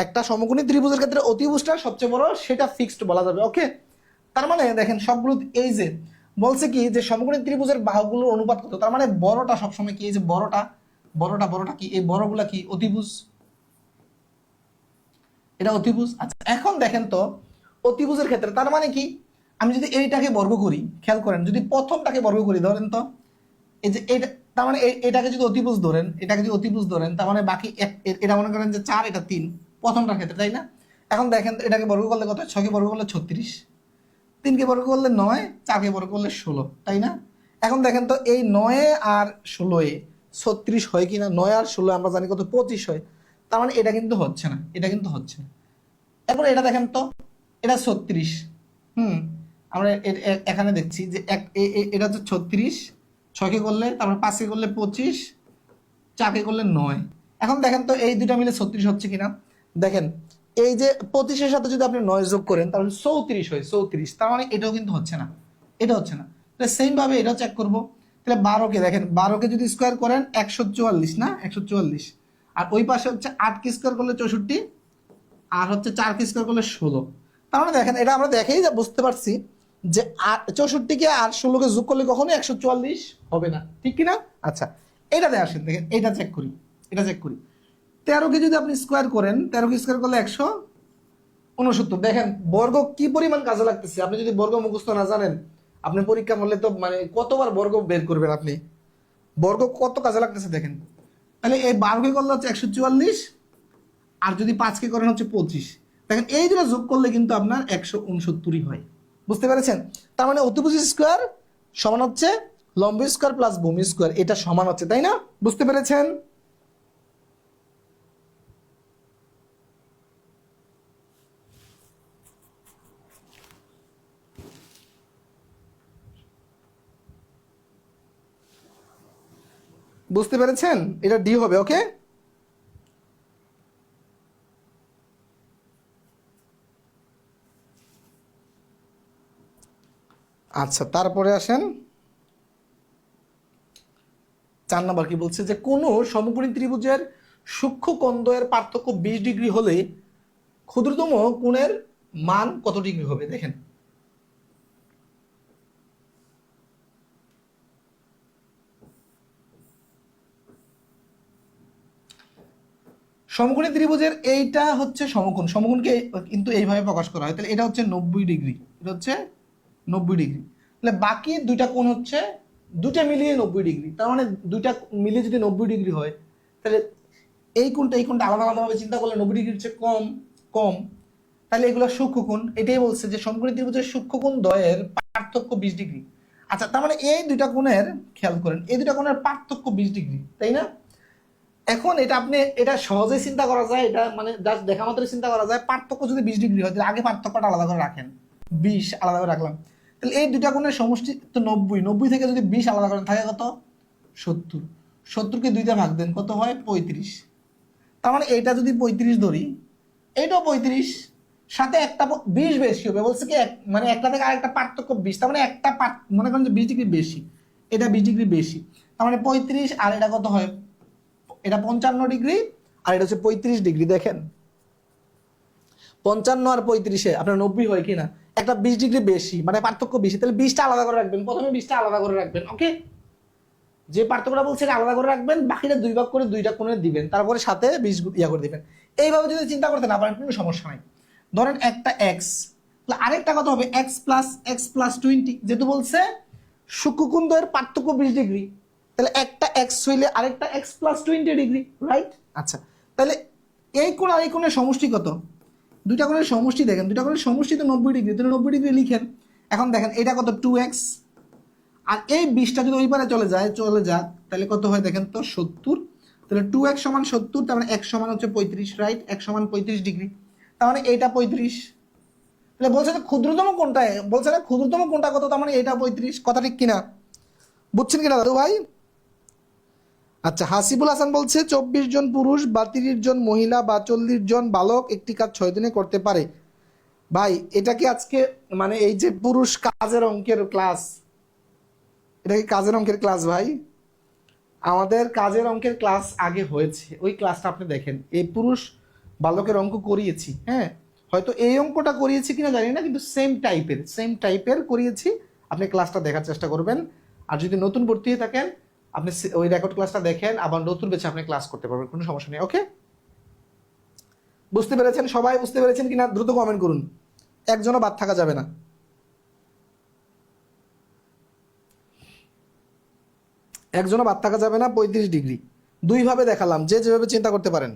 একটা সমকোণী ত্রিভুজের ক্ষেত্রে অতিভুজটা সবচেয়ে বড়, সেটা ফিক্সড বলা যাবে। ওকে, তার মানে দেখেন সবগুলো এই যে বলছে কি যে সমকোণী ত্রিভুজের বাহুগুলোর অনুপাত কত, তার মানে বড়টা সবসময় কি, এই যে বড়টা বড়টা কি, এই বড়গুলা কি অতিভুজ, এটা অতিভুজ। আচ্ছা এখন দেখেন তো অতিভুজের ক্ষেত্রে তার মানে কি, আমি যদি এইটাকে বর্গ করি, খেয়াল করেন, যদি প্রথমটাকে বর্গ করি, ধরেন তো এই যে এটা, তার মানে এটাকে যদি অতিভুজ ধরেন, এটাকে যদি অতিভুজ ধরেন, তার মানে বাকি এটা মনে করেন যে 4, এটা 3, প্রথমটার ক্ষেত্রে, তাই না? এখন দেখেন এটাকে বর্গ করলে কত? 6কে বর্গ করলে 36, 3কে বর্গ করলে 9, 4কে বর্গ করলে 16, তাই না? এখন দেখেন তো এই 9 আর 16 36 হয় কিনা? 9 আর 16 আমরা জানি কত, 25 হয়। তার মানে এটা কিন্তু হচ্ছে না, এটা কিন্তু হচ্ছে না। এরপর এটা দেখেন তো, এটা 36, আমরা এখানে দেখছি যে এটা হচ্ছে 36, 6কে করলে, তারপর 5কে করলে 25, 4কে করলে 9। এখন দেখেন তো এই দুটা মিলে 36 হচ্ছে কিনা। দেখেন এই যে 25-এর সাথে যদি আপনি 9 যোগ করেন তাহলে 34 হয়, 34। তার মানে এটাও কিন্তু হচ্ছে না, এটা হচ্ছে না। তাহলে সেম ভাবে এটাও চেক করব। তাহলে 12কে দেখেন, 12কে যদি স্কোয়ার করেন 144 না, 144। আর ওই পাশে হচ্ছে 8কে স্কোয়ার করলে 64, আর হচ্ছে 4কে স্কোয়ার করলে 16। তার মানে দেখেন এটা আমরা দেখেই যা বুঝতে পারছি যে 64কে আর 16কে যোগ করলে কখনো 144 হবে না, ঠিক কিনা? আচ্ছা এটাতে আসেন, দেখেন এটা চেক করি, এটা চেক করি। 13কে যদি আপনি স্কোয়ার করেন, 13কে স্কোয়ার করলে 169। দেখেন বর্গ কি পরিমাণ কাজে লাগতেছে। আপনি যদি বর্গ মুখস্থ না জানেন, আপনি পরীক্ষা করলে তো মানে কতবার বর্গ বের করবেন আপনি, বর্গ কত কাজে লাগতেছে দেখেন। তাহলে এই 12কে করলে হচ্ছে 144, আর যদি 5কে করেন হচ্ছে 25। দেখেন এই দুটো যোগ করলে কিন্তু আপনার 169 হয়। বুঝতে পেরেছেন? তার মানে অতিভুজ স্কোয়ার সমান হচ্ছে লম্ব স্কোয়ার প্লাস ভূমি স্কোয়ার, এটা সমান হচ্ছে, তাই না? বুঝতে পেরেছেন? বুঝতে পেরেছেন? এটা ডি হবে। ওকে, আচ্ছা তারপরে আসেন 4 নাম্বার কি বলছে, যে কোন সমকোণী ত্রিভুজের সূক্ষ্ম কোণদ্বয়ের পার্থক্য 20 ডিগ্রি হলে ক্ষুদ্রতম কোণের মান কত ডিগ্রি হবে? দেখেন সমকোণী ত্রিভুজের এইটা হচ্ছে সমকোণ, সমকোণকে কিন্তু এইভাবে প্রকাশ করা হয়। তাহলে এটা হচ্ছে 90 ডিগ্রি, এটা হচ্ছে 90 ডিগ্রি। তাহলে বাকি দুইটা কোণ হচ্ছে দুইটা মিলিয়ে 90 ডিগ্রি। তার মানে দুইটা মিলিয়ে যদি 90 ডিগ্রি হয়, তাহলে এই কোণটা আলাদা আলাদাভাবে চিন্তা করলে 90 ডিগ্রির চেয়ে কম কম। তাহলে এগুলো সূক্ষ্মকোণ। এটাই বলছে যে সমকোণী ত্রিভুজের সূক্ষ্মকোণ দ্বয়ের পার্থক্য 20 ডিগ্রি। আচ্ছা তার মানে এই দুইটা কোণের, খেয়াল করেন, এই দুইটা কোণের পার্থক্য 20 ডিগ্রি, তাই না? এখন এটা আপনি এটা সহজেই চিন্তা করা যায়, এটা মানে জাস্ট দেখা মাত্রই চিন্তা করা যায়। পার্থক্য যদি 20 ডিগ্রি হয় তাহলে আগে পার্থক্যটা আলাদা করে রাখেন, 20 আলাদা করে রাখলাম, তাহলে এই দুইটা কোণের সমষ্টি তো 90, 90 থেকে যদি 20 আলাদা করেন থাকে কত 70, 70কে 2 দিয়ে ভাগ দেন কত হয় 35। তার মানে এইটা যদি 35 ধরি, এইটাও 35, সাথে একটা 20 বেশি হবে, বলছে কি মানে একটা থেকে আরেকটা পার্থক্য 20, তার মানে একটা মনে করেন যে 20 ডিগ্রি বেশি, এটা 20 ডিগ্রি বেশি, তার মানে 35 আর এটা কত হয়, এটা 55 ডিগ্রি আর এটা হচ্ছে 35 ডিগ্রি। দেখেন 55 আর 35-এ আপনার 90 হয় কিনা, একটা 20 ডিগ্রি বেশি মানে পার্থক্য বেশি, তাহলে 20টা আলাদা করে রাখবেন, প্রথমে 20টা আলাদা করে রাখবেন। ওকে, যে পার্থক্যটা বলছে আলাদা করে রাখবেন, বাকিটা 2 ভাগ করে 2টা কোণে দিবেন, তারপরে সাথে 20 ইয়া করে দিবেন। এইভাবে যদি চিন্তা করতে না পারেন কোনো সমস্যা নাই। ধরেন একটা এক্স, আরেকটা কত হবে এক্স প্লাস 20, যেহেতু বলছে সূক্ষ্মকোণের পার্থক্য 20 ডিগ্রি, তাহলে একটা এক্স হইলে আরেকটা এক্স প্লাস 20 ডিগ্রি, রাইট? আচ্ছা, তাহলে এই কোণ আর এই কোণের সমষ্টি কত, দুইটা কোণের সমষ্টি দেখেন, দুইটা কোণের সমষ্টি তো 90 ডিগ্রি, তাহলে 90 ডিগ্রি লিখেন। এখন দেখেন এটা কত 2x, আর এই 20টা যদি ওই পারে চলে যাক তাহলে কত হয় দেখেন তো 70, তাহলে 2x সমান 70, তার মানে x সমান হচ্ছে 35, রাইট? x সমান 35 ডিগ্রি, তার মানে এইটা 35, তাহলে বলছে যে ক্ষুদ্রতম কোণটা, বলছে না ক্ষুদ্রতম কোণটা কত, তার মানে এটা 35, কথা ঠিক কিনা, বুঝছেন কিনা দাদু ভাই? আচ্ছা, হাসিবুল হাসান বলছে 24 জন পুরুষ বা 30 জন মহিলা বা 40 জন বালক একটি কাজ 6 দিনে করতে পারে। ভাই এটা কি আজকে মানে এই যে পুরুষ কাজের অঙ্কের ক্লাস, এটা কি কাজের অঙ্কের ক্লাস? ভাই আমাদের কাজের অঙ্কের ক্লাস আগে হয়েছে, ওই ক্লাসটা আপনি দেখেন, এই পুরুষ বালকের অঙ্ক করিয়েছি। হ্যাঁ, হয়তো এই অঙ্কটা করিয়েছি কিনা জানি না, কিন্তু সেম টাইপের করিয়েছি, আপনি ক্লাসটা দেখার চেষ্টা করবেন। আর যদি নতুন ভর্তি হয়ে থাকেন আপনি ওই রেকর্ড ক্লাসটা দেখেন, আবার নতুন বেছে আপনি ক্লাস করতে পারবেন, কোনো সমস্যা নেই। ওকে, বুঝতে পেরেছেন? সবাই বুঝতে পেরেছেন কিনা দ্রুত কমেন্ট করুন, একজনও বাদ থাকা যাবে না। একজনও বাদ থাকা যাবে না। 35 ডিগ্রি দুইভাবে দেখালাম, যে যেভাবে চিন্তা করতে পারেন।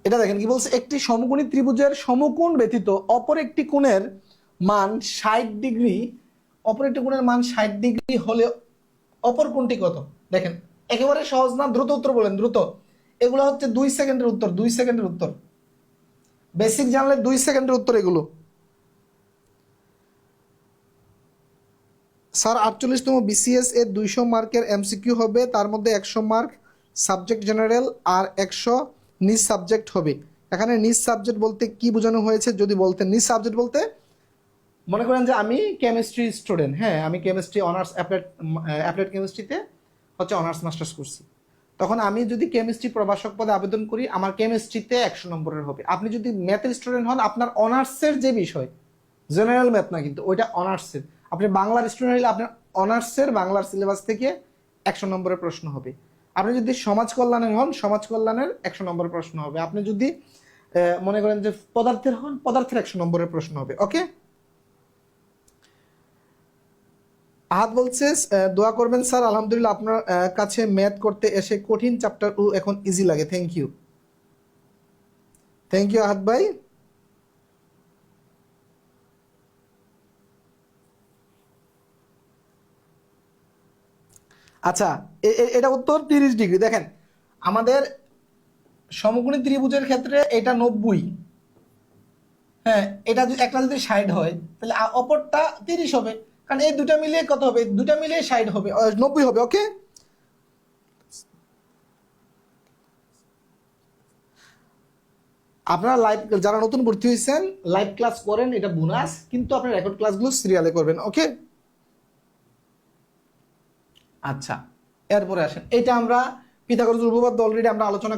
এটা দেখেন কি বলছে, একটি সমকোণী ত্রিভুজের সমকোণ ব্যতীত অপর একটি কোণের মান 60 ডিগ্রি, অপর একটি কোণের মান 60 ডিগ্রি হলে অপর কোণটি কত? দেখেন একেবারে সহজ না, দ্রুত উত্তর বলেন, দ্রুত। এগুলো হচ্ছে 2 সেকেন্ডের উত্তর, 2 সেকেন্ডের উত্তর, বেসিক জানলে 2 সেকেন্ডের উত্তর এগুলো। স্যার 48তম বিসিএস এর 200 মার্কের এমসিকিউ হবে, তার মধ্যে 100 মার্ক সাবজেক্ট জেনারেল আর 100 নিজ সাবজেক্ট হবে। এখানে নিজ সাবজেক্ট বলতে কি বোঝানো হয়েছে যদি বলতেন? নিজ সাবজেক্ট বলতে মনে করেন যে আমি কেমিস্ট্রি স্টুডেন্ট, হ্যাঁ আমি কেমিস্ট্রি অনার্স অ্যাপ্লাইড কেমিস্ট্রিতে হচ্ছে অনার্স মাস্টার্স করছি, তখন আমি যদি কেমিস্ট্রি প্রভাষক পদে আবেদন করি আমার কেমিস্ট্রিতে 100 নম্বরের হবে। আপনি যদি ম্যাথের স্টুডেন্ট হন, আপনার অনার্সের যে বিষয়, জেনারেল ম্যাথ না কিন্তু ওইটা অনার্সের, আপনি বাংলার স্টুডেন্ট হলে আপনার অনার্সের বাংলার সিলেবাস থেকে 100 নম্বরের প্রশ্ন হবে। আপনি যদি সমাজ কল্যাণের হন, সমাজ কল্যাণের 100 নম্বরের প্রশ্ন হবে। আপনি যদি মনে করেন যে পদার্থের হন, পদার্থের 100 নম্বরের প্রশ্ন হবে। ওকে, আহাদ বলছে দোয়া করবেন স্যার, আলহামদুলিল্লাহ আপনার কাছে ম্যাথ করতে এসে কঠিন চ্যাপ্টার এখন ইজি লাগে। থ্যাংক ইউ আহাদ ভাই। আচ্ছা, এটা উত্তর 30 ডিগ্রি। দেখেন আমাদের সমকোণী ত্রিভুজের ক্ষেত্রে এটা 90, হ্যাঁ এটা একটা যদি 60 হয় তাহলে অপরটা 30 হবে, কারণ এই দুটা মিলিয়ে কত হবে, দুটা মিলিয়ে 60 হবে, 90 হবে। ওকে, আপনারা লাইভ, যারা নতুন ভর্তি হয়েছেন লাইভ ক্লাস করেন, এটা বোনাস, কিন্তু আপনার রেকর্ড ক্লাসগুলো সিরিয়ালে করবেন। ওকে, আচ্ছা এরপরে আসেন, এটা আমরা পিথাগোরাসের উপপাদ্য অলরেডি আমরা আলোচনা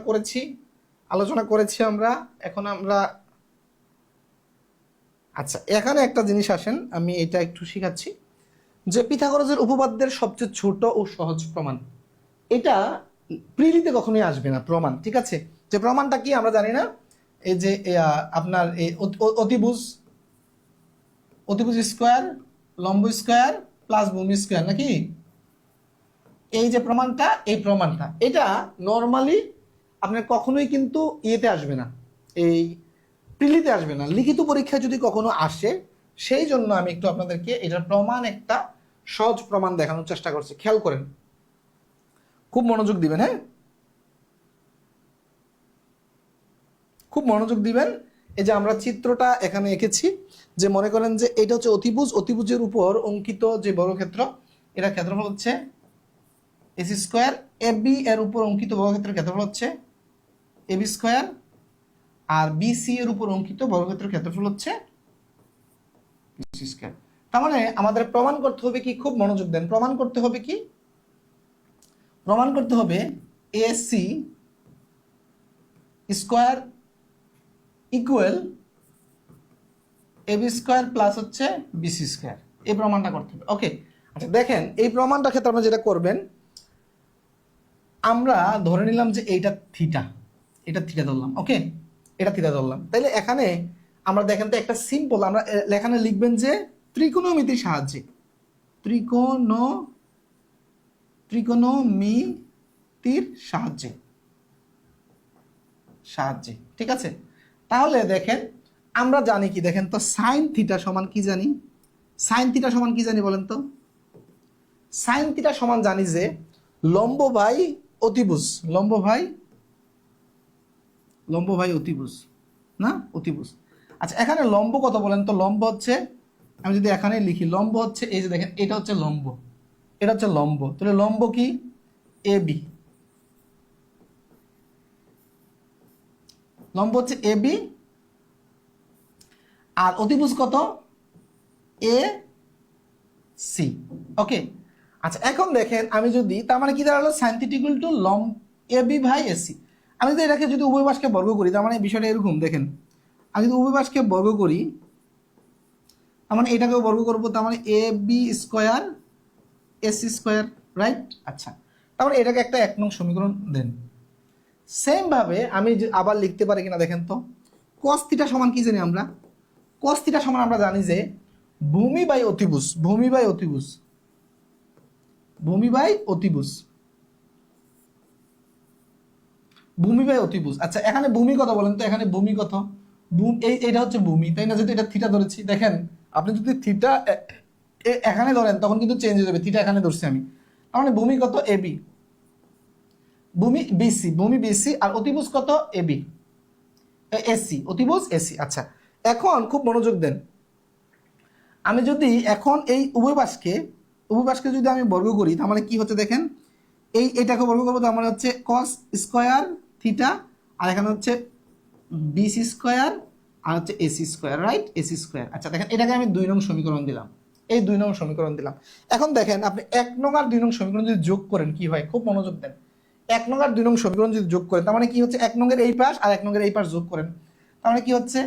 করেছি আমরা। এখন আমরা আচ্ছা এখানে একটা জিনিস আসেন, আমি এটা একটু শিখাচ্ছি যে পিথাগোরাসের উপপাদ্যের সবচেয়ে ছোট ও সহজ প্রমাণ, এটা প্রিলিতে কখনোই আসবে না প্রমাণ, ঠিক আছে? যে প্রমাণটা কি আমরা জানি না, এই যে আপনার এই অতিভুজ স্কোয়ার লম্ব স্কোয়ার প্লাস ভূমি স্কোয়ার, নাকি এই যে প্রমাণটা, এই প্রমাণটা এটা নর্মালি আপনার কখনোই কিন্তু ইয়েতে আসবে না, এই প্রিলিতে আসবে না। লিখিত পরীক্ষায় যদি কখনো আসে সেই জন্য আমি একটু আপনাদেরকে এটার প্রমাণ, একটা সহজ প্রমাণ দেখানোর চেষ্টা করছি। খেয়াল করেন, খুব মনোযোগ দিবেন, হ্যাঁ, খুব মনোযোগ দিবেন। এই যে আমরা চিত্রটা এখানে এঁকেছি, যে মনে করেন যে এটা হচ্ছে অতিভুজ, অতিভুজের উপর অঙ্কিত যে বর্গক্ষেত্র, এটা ক্ষেত্রফল হচ্ছে এসি স্কোয়ার। এবি এর উপর অঙ্কিত বর্গক্ষেত্রের ক্ষেত্রফল হচ্ছে এবি স্কোয়ার, আর বিসি এর উপর অঙ্কিত বর্গক্ষেত্রের ক্ষেত্রফল হচ্ছে বিসি স্কোয়ার। তার মানে আমাদের প্রমাণ করতে হবে কি, খুব মনোযোগ দেন, প্রমাণ করতে হবে কি, প্রমাণ করতে হবে AC square equal AB square plus হচ্ছে বিসি স্কোয়ার। এই প্রমাণটা করতে হবে। ওকে, আচ্ছা দেখেন, এই প্রমাণটা ক্ষেত্রে আমরা যেটা করবেন, আমরা ধরে নিলাম যে এইটা থিটা, এটা থিটা ধরলাম। ওকে, এটা থিটা ধরলাম। তাইলে এখানে আমরা দেখেন তো একটা সিম্পল, আমরা এখানে লিখবেন যে ত্রিকোণমিতির সাহায্যে, ত্রিকোণমিতির সাহায্যে, ঠিক আছে। তাহলে দেখেন আমরা জানি কি, দেখেন তো সাইন থিটা সমান কি জানি, সাইন থিটা সমান কি জানি বলেন তো, সাইন থিটা সমান জানি যে লম্ব বাই অতিভুজ, লম্ব ভাই অতিভুজ, না অতিভুজ। আচ্ছা এখানে লম্ব কত বলেন তো, লম্ব হচ্ছে, আমি যদি এখানে লিখি লম্ব হচ্ছে, এই যে দেখেন এটা হচ্ছে লম্ব, এটা হচ্ছে লম্ব, তাহলে লম্ব কি এ বি, লম্ব হচ্ছে এ বি, আর অতিভুজ কত এ সি। ওকে, আচ্ছা এখন দেখেন আমি যদি, তার মানে কি দাঁড়ালো, সাইন থিটা ইকুয়াল টু লম্ব এ বি ভাই এসি। আমি যদি এটাকে যদি উভয় পাশকে বর্গ করি, তার মানে বিষয়টা এরকম দেখেন, আমি যদি উভয় পাশকে বর্গ করি, তার মানে এটাকেও বর্গ করবো, তার মানে A B square AC square, right. আচ্ছা, তারপরে এটাকে একটা 1 নং সমীকরণ দেন। সেম ভাবে আমি আবার লিখতে পারি কিনা দেখেন তো, cos থিটা সমান কি জানি আমরা, cos থিটা সমান আমরা জানি যে ভূমি বাই অতিভুজ, ভূমি বাই অতিভুজ, ভূমি বাই অতিভুজ, ভূমি বাই অতিভুজ। আচ্ছা এখানে ভূমি কত বলেন তো, এখানে ভূমি কত, এইটা হচ্ছে ভূমি, তাই না, যেহেতু এটা থিটা ধরেছি। দেখেন আপনি যদি থিটা এখানে ধরেন তখন কিন্তু চেঞ্জ হয়ে যাবে, থিটা এখানে ধরছি আমি, তার মানে ভূমি কত এবি, ভূমি বিসি, ভূমি বিসি, আর অতিভুজ কত এবি এসি, অতিভুজ এসি। আচ্ছা এখন খুব মনোযোগ দেন, আমি যদি এখন এই উভয় পাশকে যদি আমি বর্গ করি, তার মানে কি হচ্ছে দেখেন, এটাকে বর্গ করবো, তার মানে হচ্ছে কস স্কোয়ার থিটা, আর এখানে হচ্ছে বিসি স্কোয়ার, আর হচ্ছে AC square, right, AC square. আচ্ছা দেখেন এটাকে আমি 2 নং সমীকরণ দিলাম, এই 2 নং সমীকরণ দিলাম। এখন দেখেন আপনি 1 নং আর 2 নং সমীকরণ যদি যোগ করেন কি হয়, খুব মনোযোগ দেন, 1 নং আর 2 নং সমীকরণ যদি যোগ করেন, তার মানে কি হচ্ছে, 1 নংয়ের এই পাশ আর 1 নংয়ের এই পাশ যোগ করেন, তার মানে কি হচ্ছে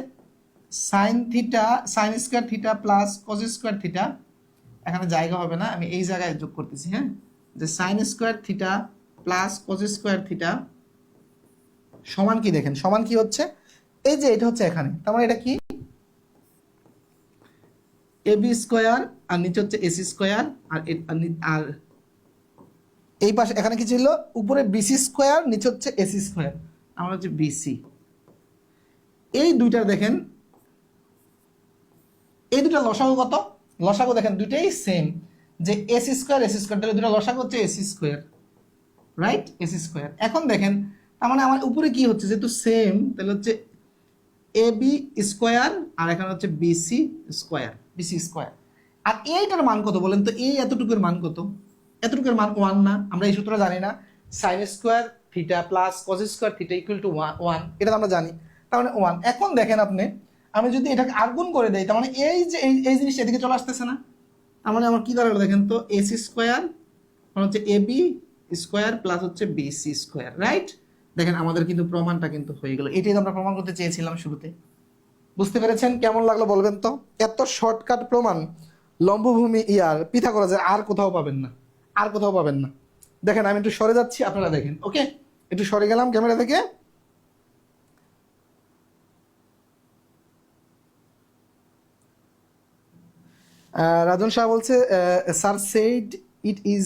sine theta, sine square theta plus cos square theta, এখানে জায়গা হবে না, আমি এই জায়গায় যোগ করতেছি, হ্যাঁ, যে sine square theta plus cos square theta সমান কি, দেখেন সমান কি হচ্ছে, এই যে এটা হচ্ছে এখানে, তার মানে এটা কি এ বি স্কোয়ার, আর নিচে হচ্ছে এসি স্কোয়ার, আর এই পাশে এখানে কি ছিল, উপরে বিসি স্কোয়ার, নিচে হচ্ছে এসি স্কোয়ার, আমার হচ্ছে বিসি। এই দুইটার দেখেন, এই দুটো লসাগু কত, লসাগু দেখেন দুইটাই সেম, যে এসি স্কোয়ার তাহলে দুটো লসাগু হচ্ছে AC square, right, AC square. এখন দেখেন তার মানে আমার উপরে কি হচ্ছে, যেহেতু সেম, তাহলে হচ্ছে এ বি স্কোয়ার, আর এখানে হচ্ছে বিসি স্কোয়ার। আর এইটার মান কত বলেন তো, এই এতটুকুর মান কত, এতটুকুর মান 1 না, আমরা এই সূত্রটা জানি না, sine square theta plus cos square theta equal to 1, এটা তো আমরা জানি, তার মানে 1। এখন দেখেন আপনি, আমি যদি এটাকে আগুন করে দেই, তার মানে এই যে এই জিনিসটা এদিকে চলে আসতেছে না, তার মানে আমার কি দাঁড়ালো দেখেন তো, এসি স্কোয়ার হচ্ছে এ বি স্কোয়ার প্লাস হচ্ছে বিসি স্কোয়ার, রাইট। দেখেন আমাদের কিন্তু প্রমাণটা কিন্তু হয়ে গেল, এটাই তো আমরা প্রমাণ করতে চেয়েছিলাম শুরুতে। বুঝতে পেরেছেন, কেমন লাগলো বলবেন তো, এত শর্টকাট প্রমাণ লম্বভূমি পিথাগোরাসের আর কোথাও পাবেন না, আর কোথাও পাবেন না। দেখেন আমি একটু সরে যাচ্ছি, আপনারা দেখেন, ওকে, একটু সরে গেলাম ক্যামেরা থেকে। রাজন শাহ বলছে স্যার সেইড ইট ইজ,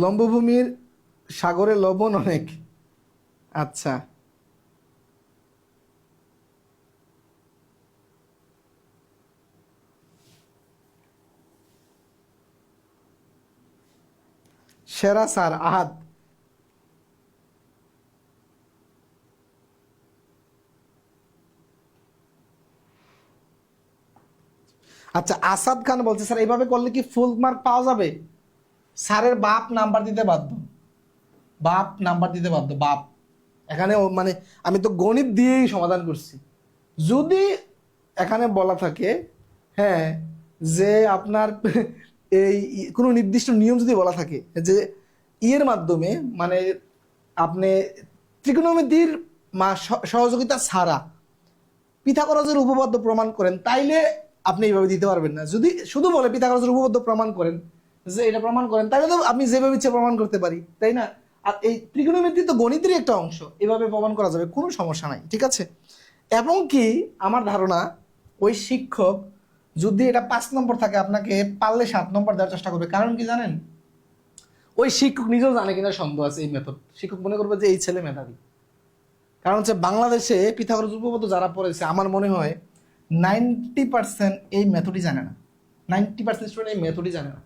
লম্বভূমির সাগরে লবণ অনেক। আচ্ছা, সেরা স্যার আহাদ। আচ্ছা, আসাদ খান বলছে স্যার এইভাবে করলে কি ফুল মার্ক পাওয়া যাবে? স্যারের বাপ নাম্বার দিতে বাধ্য, বাপ নাম্বার দিতে বাধ্য, বাপ। এখানে মানে আমি তো গণিত দিয়েই সমাধান করছি। যদি এখানে বলা থাকে হ্যাঁ যে আপনার এই কোনো নির্দিষ্ট নিয়ম যদি বলা থাকে যে ইয়ের মাধ্যমে মানে আপনি ত্রিকোণমিতির সহযোগিতা ছাড়া পিথাগোরাসের উপপাদ্য প্রমাণ করেন, তাইলে আপনি এইভাবে দিতে পারবেন না। যদি শুধু বলে পিথাগোরাসের উপপাদ্য প্রমাণ করেন, যে এটা প্রমাণ করেন, তাহলে তো আপনি যেভাবে ইচ্ছে প্রমাণ করতে পারি, তাই না? আর এই ত্রিকোণমিতি তো গণিতেরই একটা অংশ, এভাবে প্রমাণ করা যাবে, কোনো সমস্যা নাই, ঠিক আছে? এবং কি আমার ধারণা ওই শিক্ষক যদি এটা 5 নম্বর থাকে আপনাকে পারলে 7 নম্বর দেওয়ার চেষ্টা করবে। কারণ কি জানেন, ওই শিক্ষক নিজেও জানে কিনা সন্দেহ আছে এই মেথড। শিক্ষক মনে করবে যে এই ছেলে মেধাবী। কারণ হচ্ছে বাংলাদেশে পিথাগোরাস উপপাদ্য যারা পড়েছে আমার মনে হয় 90% এই মেথডই জানে না। 90% স্টুডেন্ট এই মেথডই জানে না।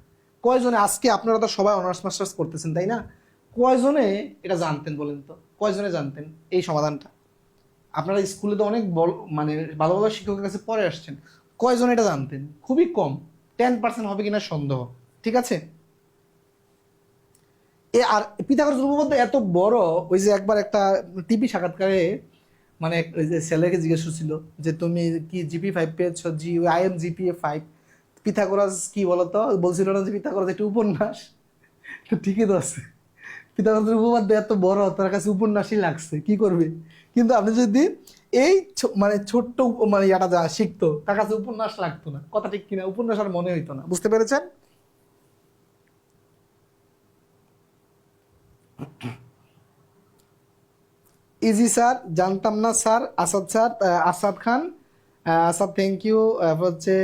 কয়জনে আজকে আপনারা তো সবাই অনার্স মাস্টার্স করতেছেন, তাই না? কয়জনে এটা জানতেন বলেন তো? কয়জনে জানতেন এই সমাধানটা? আপনারা স্কুলে তো অনেক বড় মানে ভালো ভালো শিক্ষকের কাছে পড়ে আসছেন, কয়জন এটা জানতেন? খুবই কম, 10% হবে কিনা সন্দেহ, ঠিক আছে? আর পিথাগোরাস উপপাদ্য এত বড়, ওই যে একবার একটা টিভি সাক্ষাৎকারে মানে ওই যে ছেলেকে জিজ্ঞেস করছিল যে তুমি কি জিপি 5 পেয়েছো? জি, আই এম জিপিএ 5। পিথাগোরাস কি বলতো? বলছিল না যে পিথাগোরাস একটা উপন্যাস। তো ঠিকই তো আছে, পিথাগোরাসের উপপাদ্য এত বড়, তার কাছে উপন্যাসই লাগছে, কি করবে? কিন্তু আপনি যদি এই মানে ছোট্ট মানে ইয়াটা যা শিখতো, তার কাছে উপন্যাস লাগতো না। কথা ঠিক কিনা? উপন্যাস আর মনে হইতো না। বুঝতে পেরেছেন? ইজি স্যার, জানতাম না sir. Asad sir, Asad Khan, Asad thank you. হচ্ছে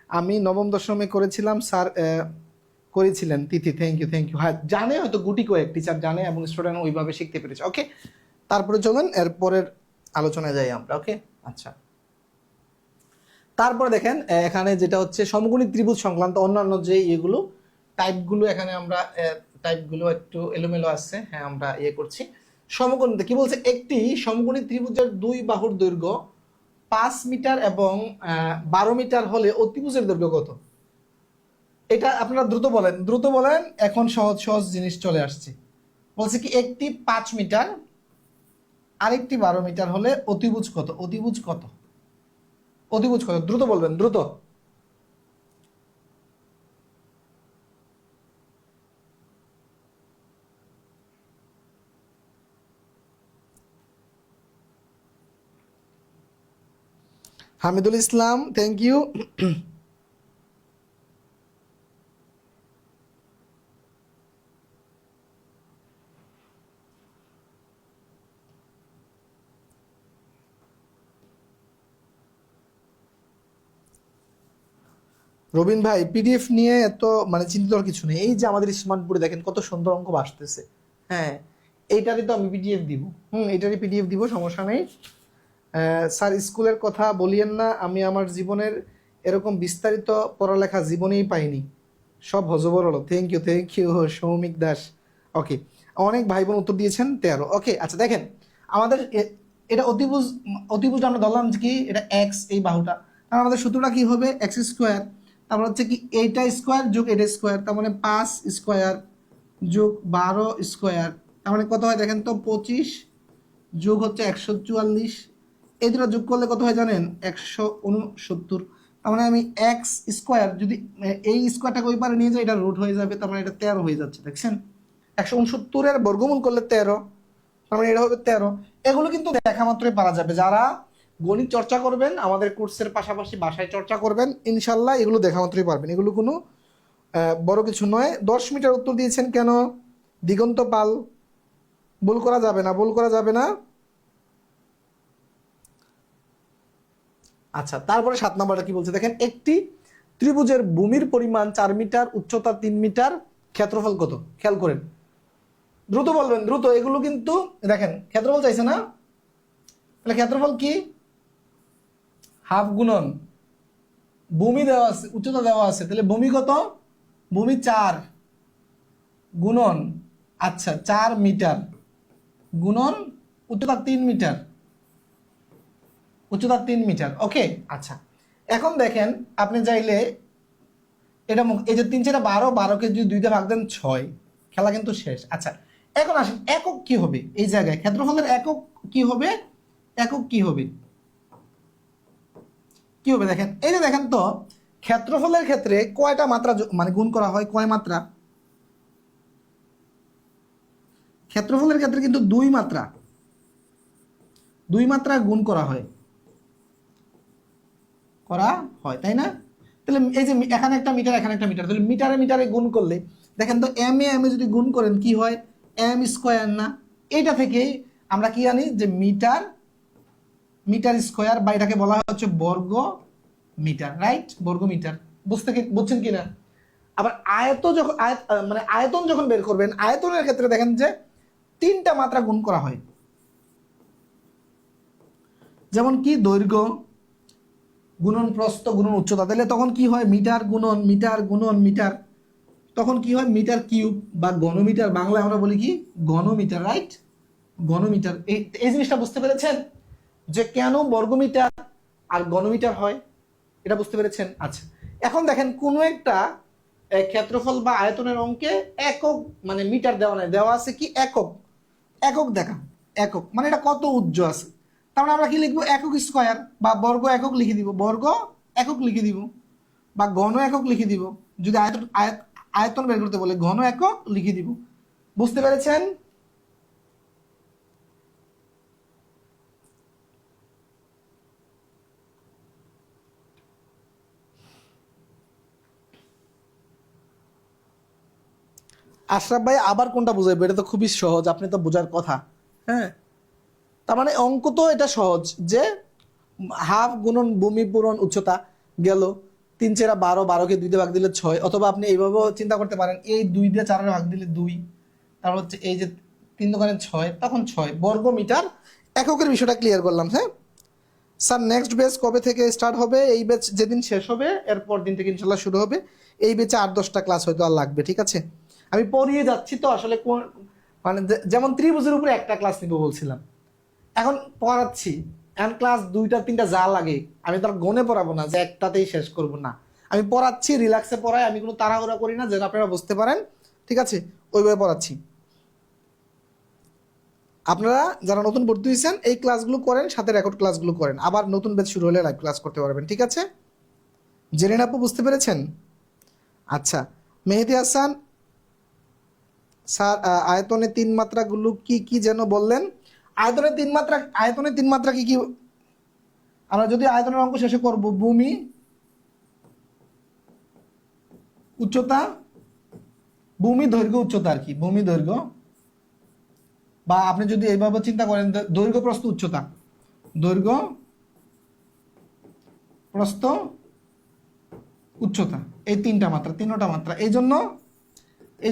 আমি নবম দশমে করেছিলাম স্যার, করেছিলেন Tithi, thank you thank you. হ্যাঁ জানে হয়তো গুটি কয়েক টিচার জানে এবং স্টুডেন্ট ওইভাবে শিখতে পেরেছে। ওকে, তারপরে চলুন এরপরের আলোচনায় যাই আমরা। ওকে, আচ্ছা, তারপরে দেখেন এখানে যেটা হচ্ছে সমকোণী ত্রিভুজ সংক্রান্ত অন্যান্য যে এগুলো টাইপগুলো, এখানে আমরা টাইপগুলো একটু এলোমেলো আছে, হ্যাঁ আমরা ইয়ে করছি। সমকোণীতে কি বলছে, একটি সমকোণী ত্রিভুজের দুই বাহুর দৈর্ঘ্য 5 মিটার এবং 12 মিটার হলে অতিভুজের দৈর্ঘ্য কত? এটা আপনারা দ্রুত বলেন, দ্রুত বলেন, এখন সহজ সহজ জিনিস চলে আসছে। বলছে কি একটি 5 মিটার আরেকটি 12 মিটার হলে অতিভুজ কত? অতিভুজ কত? অতিভুজ কত? দ্রুত বলবেন, দ্রুত। হামিদুল ইসলাম, থ্যাংক ইউ। রবিন ভাই, পিডিএফ নিয়ে এত মানে চিন্তার কিছু নেই। এই যে আমাদের স্মার্ট বোর্ডে দেখেন কত সুন্দর অঙ্ক আসতেছে। হ্যাঁ, এইটারই তো আমি পিডিএফ দিব। এইটারই পিডিএফ দিব, সমস্যা নেই। স্যার স্কুলের কথা বলিয়েন না, আমি আমার জীবনের এরকম বিস্তারিত পড়ালেখা জীবনেই পাইনি, সব হজবর হলো। Thank you Soumik Das. Okay, অনেক ভাই বোন উত্তর দিয়েছেন 13। ওকে, আচ্ছা দেখেন আমাদের এটা অতিভুজ, অতিভুজ আমরা ধরলাম যে কি এটা এক্স, এই বাহুটা, তাহলে আমাদের সূত্রটা কি হবে? এক্স স্কোয়ার, তারপর হচ্ছে কি এইটা স্কোয়ার যোগ এটা স্কোয়ার, তার মানে 5 স্কোয়ার যোগ 12 স্কোয়ার, তার মানে কত হয় দেখেন তো? 25 যোগ হচ্ছে 144, এই দুটো যোগ করলে কত হয় জানেন? 169। তার মানে আমি এক্স স্কোয়ার যদি এই স্কোয়ারটাকে ওই পারে নিয়ে যাই, এটা রুট হয়ে যাবে, তার মানে এটা 13 হয়ে যাচ্ছে। দেখছেন, 169 বর্গমূল করলে 13, তার মানে এটা হবে 13। এগুলো কিন্তু দেখা মাত্রই পারা যাবে। যারা গণিত চর্চা করবেন আমাদের কোর্সের পাশাপাশি বাসায় চর্চা করবেন, ইনশাল্লাহ এগুলো দেখা মাত্রই পারবেন। এগুলো কোনো বড় কিছু নয়। 10 মিটার উত্তর দিয়েছেন কেন? দিগন্ত পাল, ভুল করা যাবে না, ভুল করা যাবে না। আচ্ছা, তারপরে 7 নম্বরটা কি বলছে দেখেন, একটি ত্রিভুজের ভূমির পরিমাণ 4 মিটার, উচ্চতা 3 মিটার, ক্ষেত্রফল কত? খেয়াল করেন, দ্রুত বলবেন, দ্রুত। এগুলো কিন্তু দেখেন ক্ষেত্রফল চাইছে না, তাহলে ক্ষেত্রফল কি, হাফ গুণন ভূমি দেওয়া আছে, উচ্চতা দেওয়া আছে, তাহলে ভূমি কত, ভূমি 4 গুণন, আচ্ছা 4 মিটার গুণন উচ্চতা 3 মিটার, উচ্চতা 3 মিটার। ওকে, আচ্ছা এখন দেখেন আপনি চাইলে এটা এই যে 3 4 12, 12কে যদি 2 দিয়ে ভাগ দেন 6, খেলা কিন্তু শেষ। আচ্ছা এখন আসেন একক কি হবে, এই জায়গায় ক্ষেত্রফলের একক কি হবে, একক কি হবে, কি হবে দেখেন, এই যে দেখেন তো ক্ষেত্রফলের ক্ষেত্রে কয়টা মাত্রা মানে গুণ করা হয়, কয় মাত্রা, ক্ষেত্রফলের ক্ষেত্রে কিন্তু 2 মাত্রা, 2 মাত্রা গুণ করা হয়, তাই না? তাহলে এই যে এখানে একটা মিটার, এখানে একটা মিটার, তাহলে মিটারে মিটারে গুণ করলে দেখেন তো এম এ যদি গুণ করেন কি হয়, এম স্কোয়ার না, এইটা থেকেই আমরা কি জানি যে মিটার, মিটার স্কোয়ার, বা এটাকে বলা হচ্ছে বর্গ মিটার, রাইট, বর্গ মিটার। বুঝছেন কিনা? আবার আয়ত যখন মানে আয়তন যখন বের করবেন, আয়তনের ক্ষেত্রে দেখেন যে 3টা মাত্রা গুণ করা হয়, যেমন কি দৈর্ঘ্য গুণন প্রস্থ গুণন উচ্চতা, তাহলে তখন কি হয় মিটার গুণন মিটার গুণন মিটার, তখন কি হয় মিটার কিউব বা ঘনমিটার, বাংলায় আমরা বলি কি ঘনমিটার, রাইট, ঘনমিটার। এই জিনিসটা বুঝতে পেরেছেন যে কেন বর্গমিটার আর ঘনমিটার হয়, এটা বুঝতে পেরেছেন? আচ্ছা এখন দেখেন কোন একটা ক্ষেত্রফল বা আয়তনের অঙ্কে একক মানে মিটার দেওয়া নাই, দেওয়া আছে কি একক, একক দেখা, একক মানে এটা কত উজ্জ আছে, তার মানে আমরা কি লিখবো একক স্কয়ার, বা বর্গ একক লিখে দিব, বর্গ একক লিখে দিব, বা ঘন একক লিখে দিব, যদি আয়তন আয়তন বের করতে বলে ঘন একক লিখে দিব। বুঝতে পেরেছেন? আশরাফ ভাই আবার কোনটা বুঝাইবো, এটা তো খুবই সহজ, আপনি তো বোঝার কথা। হ্যাঁ, তার মানে অঙ্ক তো এটা সহজ, যে হাফ গুণন ভূমি পূরণ উচ্চতা গেল, 3 4 12, 12কে 2 দিয়ে ভাগ দিলে 6, অথবা আপনি এইভাবেও চিন্তা করতে পারেন, এই 2 দিয়ে 4 ভাগ দিলে 2, তারপর হচ্ছে এই যে 3 দোকানে 6, তখন 6 বর্গ মিটার। এককের বিষয়টা ক্লিয়ার করলাম। হ্যাঁ স্যার, নেক্সট ব্যাচ কবে থেকে স্টার্ট হবে? এই ব্যাচ যেদিন শেষ হবে এরপর দিন থেকে ইনশাল্লাহ শুরু হবে। এই ব্যাচে 8-10টা ক্লাস হয়তো আর লাগবে, ঠিক আছে? আমি পড়িয়ে যাচ্ছি তো আসলে মানে যেমন ত্রিভুজের উপরে একটা ক্লাস নিব বলছিলাম, এখন পড়াচ্ছি, এখন ক্লাস 2টা 3টা যা লাগে আমি তার গনে পড়াবো না যে একটাতেই শেষ করব না, আমি পড়াচ্ছি রিল্যাক্সে পড়াই, আমি কোনো তাড়াহুড়া করি না, যেন আপনারা বুঝতে পারেন, ঠিক আছে? ওইভাবে পড়াচ্ছি। আপনারা যারা নতুন ভর্তি হয়েছেন এই ক্লাসগুলো করেন, সাথে রেকর্ড ক্লাসগুলো করেন, আবার নতুন ব্যাচ শুরু হলে লাইভ ক্লাস করতে পারবেন, ঠিক আছে? জেরিন আপু বুঝতে পেরেছেন? আচ্ছা, মেহেদি হাসান স্যার, আয়তনের 3 মাত্রাগুলো কি কি যেন বললেন? আয়তনের 3 মাত্রা, আয়তনের 3 মাত্রা কি কি? আমরা যদি আয়তনের অঙ্ক শেষে করব, ভূমি, উচ্চতা, ভূমি দৈর্ঘ্য উচ্চতা আর কি, ভূমি দৈর্ঘ্য, বা আপনি যদি এইভাবে চিন্তা করেন দৈর্ঘ্য প্রস্থ উচ্চতা, দৈর্ঘ্য প্রস্থ উচ্চতা, এই 3টা মাত্রা, 3টা মাত্রা। এই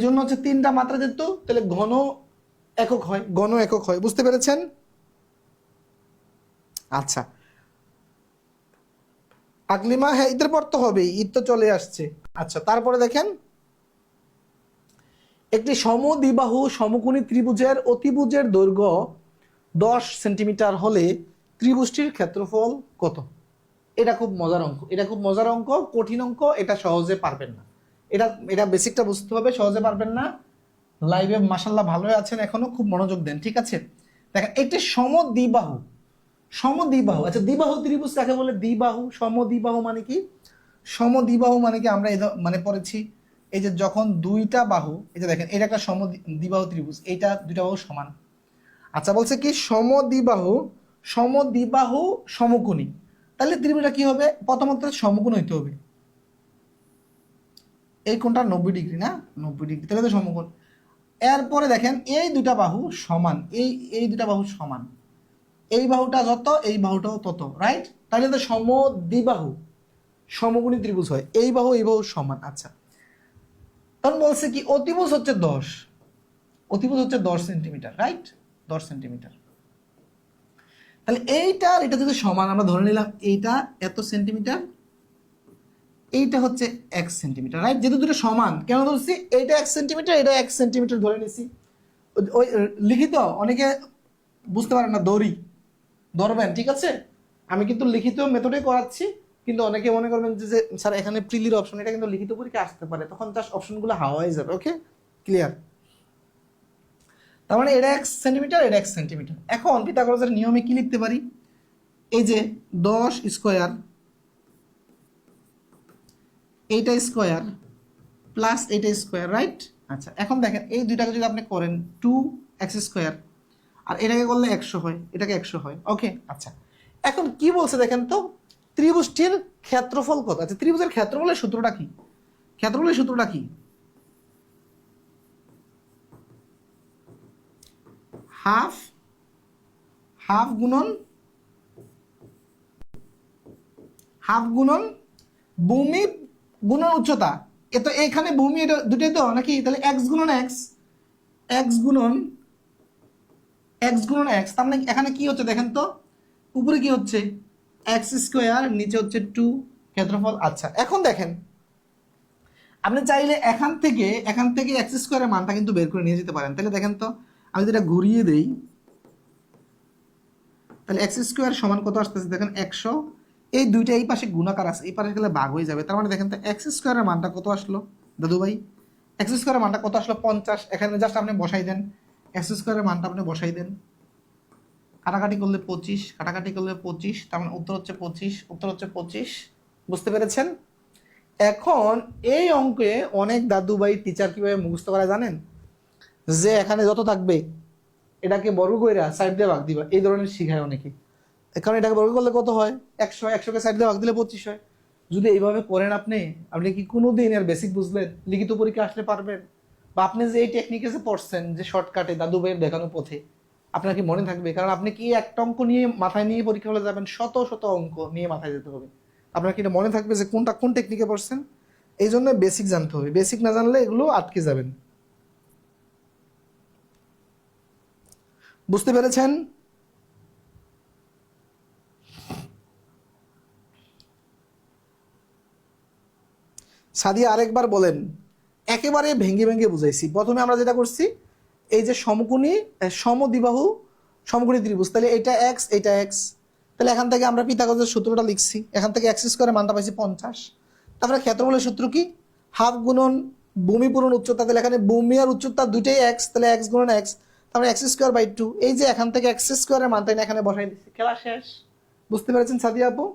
জন্য হচ্ছে 3টা মাত্রা যেহেতু, তাহলে ঘন একক হয়, ঘন একক হয়। বুঝতে পেরেছেন? আচ্ছা আকলিমা, হ্যাঁ ঈদের পর তো হবেই, ঈদ তো চলে আসছে। আচ্ছা তারপরে দেখেন, একটি সমদ্বিবাহু সমকোণী ত্রিভুজের অতিভুজের দৈর্ঘ্য 10 সেন্টিমিটার হলে ত্রিভুজটির ক্ষেত্রফল কত? এটা খুব মজার অঙ্ক, এটা খুব মজার অঙ্ক, কঠিন অঙ্ক, এটা সহজে পারবেন না, এটা এটা বেসিকটা বুঝতে হবে, সহজে পারবেন না। লাইভে মাশাল্লাহ ভালোই আছেন এখনো, খুব মনোযোগ দেন, ঠিক আছে? দেখেন একটি সমদ্বিবাহু, সমদ্বিবাহু, আচ্ছা দ্বিবাহু ত্রিভুজ কাকে বলে? দ্বিবাহু, সমদ্বিবাহু মানে কি? সমদ্বিবাহু মানে কি আমরা মানে পড়েছি, এই যে যখন 2টা বাহু, এই যে দেখেন এটা একটা সমদ্বিবাহু ত্রিভুজ, এইটা 2টা বাহু সমান। আচ্ছা বলছে কি সমদ্বিবাহু, সমদ্বিবাহু সমকোণী, তাহলে ত্রিভুজটা কি হবে? প্রথমত সমকোণ হইতে হবে, এই কোণটা 90 ডিগ্রি না, 90 ডিগ্রি, তাহলে তো সমকোণ। এরপরে দেখেন এই 2টা বাহু সমান, এই 2টা বাহু সমান, এই বাহুটা যত এই বাহুটাও তত, রাইট? তাহলে তো সমদ্বিবাহু সমকোণী ত্রিভুজ হয়, এই বাহু সমান। আচ্ছা তখন বলছে কি অতিভুজ হচ্ছে 10, অতিভুজ হচ্ছে 10 সেন্টিমিটার, রাইট? 10 সেন্টিমিটার। তাহলে এইটা আর এটা যদি সমান, আমরা ধরে নিলাম এইটা এত সেন্টিমিটার, এইটা হচ্ছে 1 সেন্টিমিটার, রাইট? যেহেতু দুটো সমান, কেন ধরছি? এইটা 1 সেন্টিমিটার, এটা 1 সেন্টিমিটার ধরে নিছি। ওই লিখিত অনেকে বুঝতে পারেন না, ধরবেন, ঠিক আছে? আমি কিন্তু লিখিত মেথডে করাচ্ছি, কিন্তু অনেকে মনে করবেন যে স্যার এখানে প্রিলির অপশন, এটা কিন্তু লিখিত পরীক্ষা আসতে পারে, তখন জাস্ট অপশনগুলো হাওয়া হয়ে যাবে। ওকে, ক্লিয়ার? তার মানে এটা 1 সেন্টিমিটার, এটা 1 সেন্টিমিটার। এখন পিথাগোরাসের নিয়মে কি লিখতে পারি? এই যে 10 স্কোয়ার, এইটা স্কোয়ার প্লাস এইটা স্কোয়ার, রাইট? আচ্ছা, এখন দেখেন এই দুইটাকে যদি আপনি করেন 2x স্কোয়ার, আর এটাকে করলে 100 হয়, এটাকে 100 হয়। ওকে, আচ্ছা, এখন কি বলছে দেখেন তো, ত্রিভুজটির ক্ষেত্রফল কত? আচ্ছা, ত্রিভুজের ক্ষেত্রফলের সূত্রটা কি? ক্ষেত্রফলের সূত্রটা কি? হাফ হাফ গুণন ভূমি গুণন উচ্চতা। এ তো এখানে ভূমি, এটা দুটোই তো নাকি? তাহলে x গুণন x, x গুণন x, তার মানে এখানে কি হচ্ছে দেখেন তো, উপরে কি হচ্ছে x স্কোয়ার, নিচে হচ্ছে 2 ক্ষেত্রফল। আচ্ছা, এখন দেখেন আপনি চাইলে এখান থেকে x স্কোয়ারের মানটা কিন্তু বের করে নিয়ে যেতে পারেন। তাহলে দেখেন তো, আমি যেটা ঘুরিয়ে দেই, তাহলে x স্কোয়ার সমান কত আসতেছে দেখেন? 100। এই দুইটা এই পাশে গুণাকার আছে, এই পাশে গেলে ভাগ হয়ে যাবে। তার মানে দেখেন তো x স্কোয়ারের মানটা কত আসলো দাদু ভাই? x স্কোয়ারের মানটা কত আসলো? 50। এখানে জাস্ট আপনি বসাই দেন, x স্কোয়ারের মানটা আপনি বসাই দেন। কাটাকাটি করলে 25, কাটাকাটি করলে 25, তার মানে উত্তর হচ্ছে 25, উত্তর হচ্ছে 25। বুঝতে পেরেছেন? এখন এই অঙ্কে অনেক দাদু ভাই টিচার কিভাবে মুখস্থ করা জানেন? যে এখানে যত থাকবে এটাকে বর্গ কইরা সাইড দিয়ে ভাগ দিবা, এই ধরনের শিখায় অনেকে। কারণ এটাকে বর্গ করলে কত হয়? 100, 100কে সাইড দিয়ে ভাগ দিলে 25 হয়। যদি এইভাবে করেন আপনি কি কোনোদিন এর বেসিক বুঝলেন? লিখিত পরীক্ষা আসলে পারবেন? বা আপনি যে এই টেকনিকে যে পড়ছেন, যে শর্টকাটে দাদু ভাইয়ের দেখানো পথে, আপনার কি মনে থাকবে? কারণ আপনি কি একটা অঙ্ক নিয়ে মাথায় নিয়ে পরীক্ষা হলে যাবেন, শত শত অঙ্ক নিয়ে মাথায় যেতে হবে। আপনার কি এটা মনে থাকবে যে কোন টেকনিকে পড়ছেন? এই জন্য বেসিক জানতে হবে, বেসিক না জানলে এগুলো আটকে যাবেন। বুঝতে পেরেছেন? সাদিয়া আরেকবার বলেন। একেবারে ভেঙে ভেঙে বুঝাইছি। প্রথমে আমরা যেটা করছি, এই যে সমকোণী সমদ্বিবাহু সমকোণী ত্রিভুজ, তাহলে এটা এক্স, এটা এক্স, তাহলে এখান থেকে আমরা পিথাগোরাসের সূত্রটা লিখছি, এখান থেকে এক্স স্কোয়ারের মানটা পাইছি 50। তারপরে ক্ষেত্রফলের সূত্র কি? হাফ গুণন ভূমি পূরণ উচ্চতা, তাহলে এখানে ভূমি আর উচ্চতা দুইটাই এক্স, তাহলে এক্স গুণন এক্স, তারপরে এক্স স্কোয়ার বাই 2। এই যে এখান থেকে এক্স স্কোয়ারের মানটা এখানে বসাই দিচ্ছি, খেলা শেষ। বুঝতে পেরেছেন সাদিয়া আপু?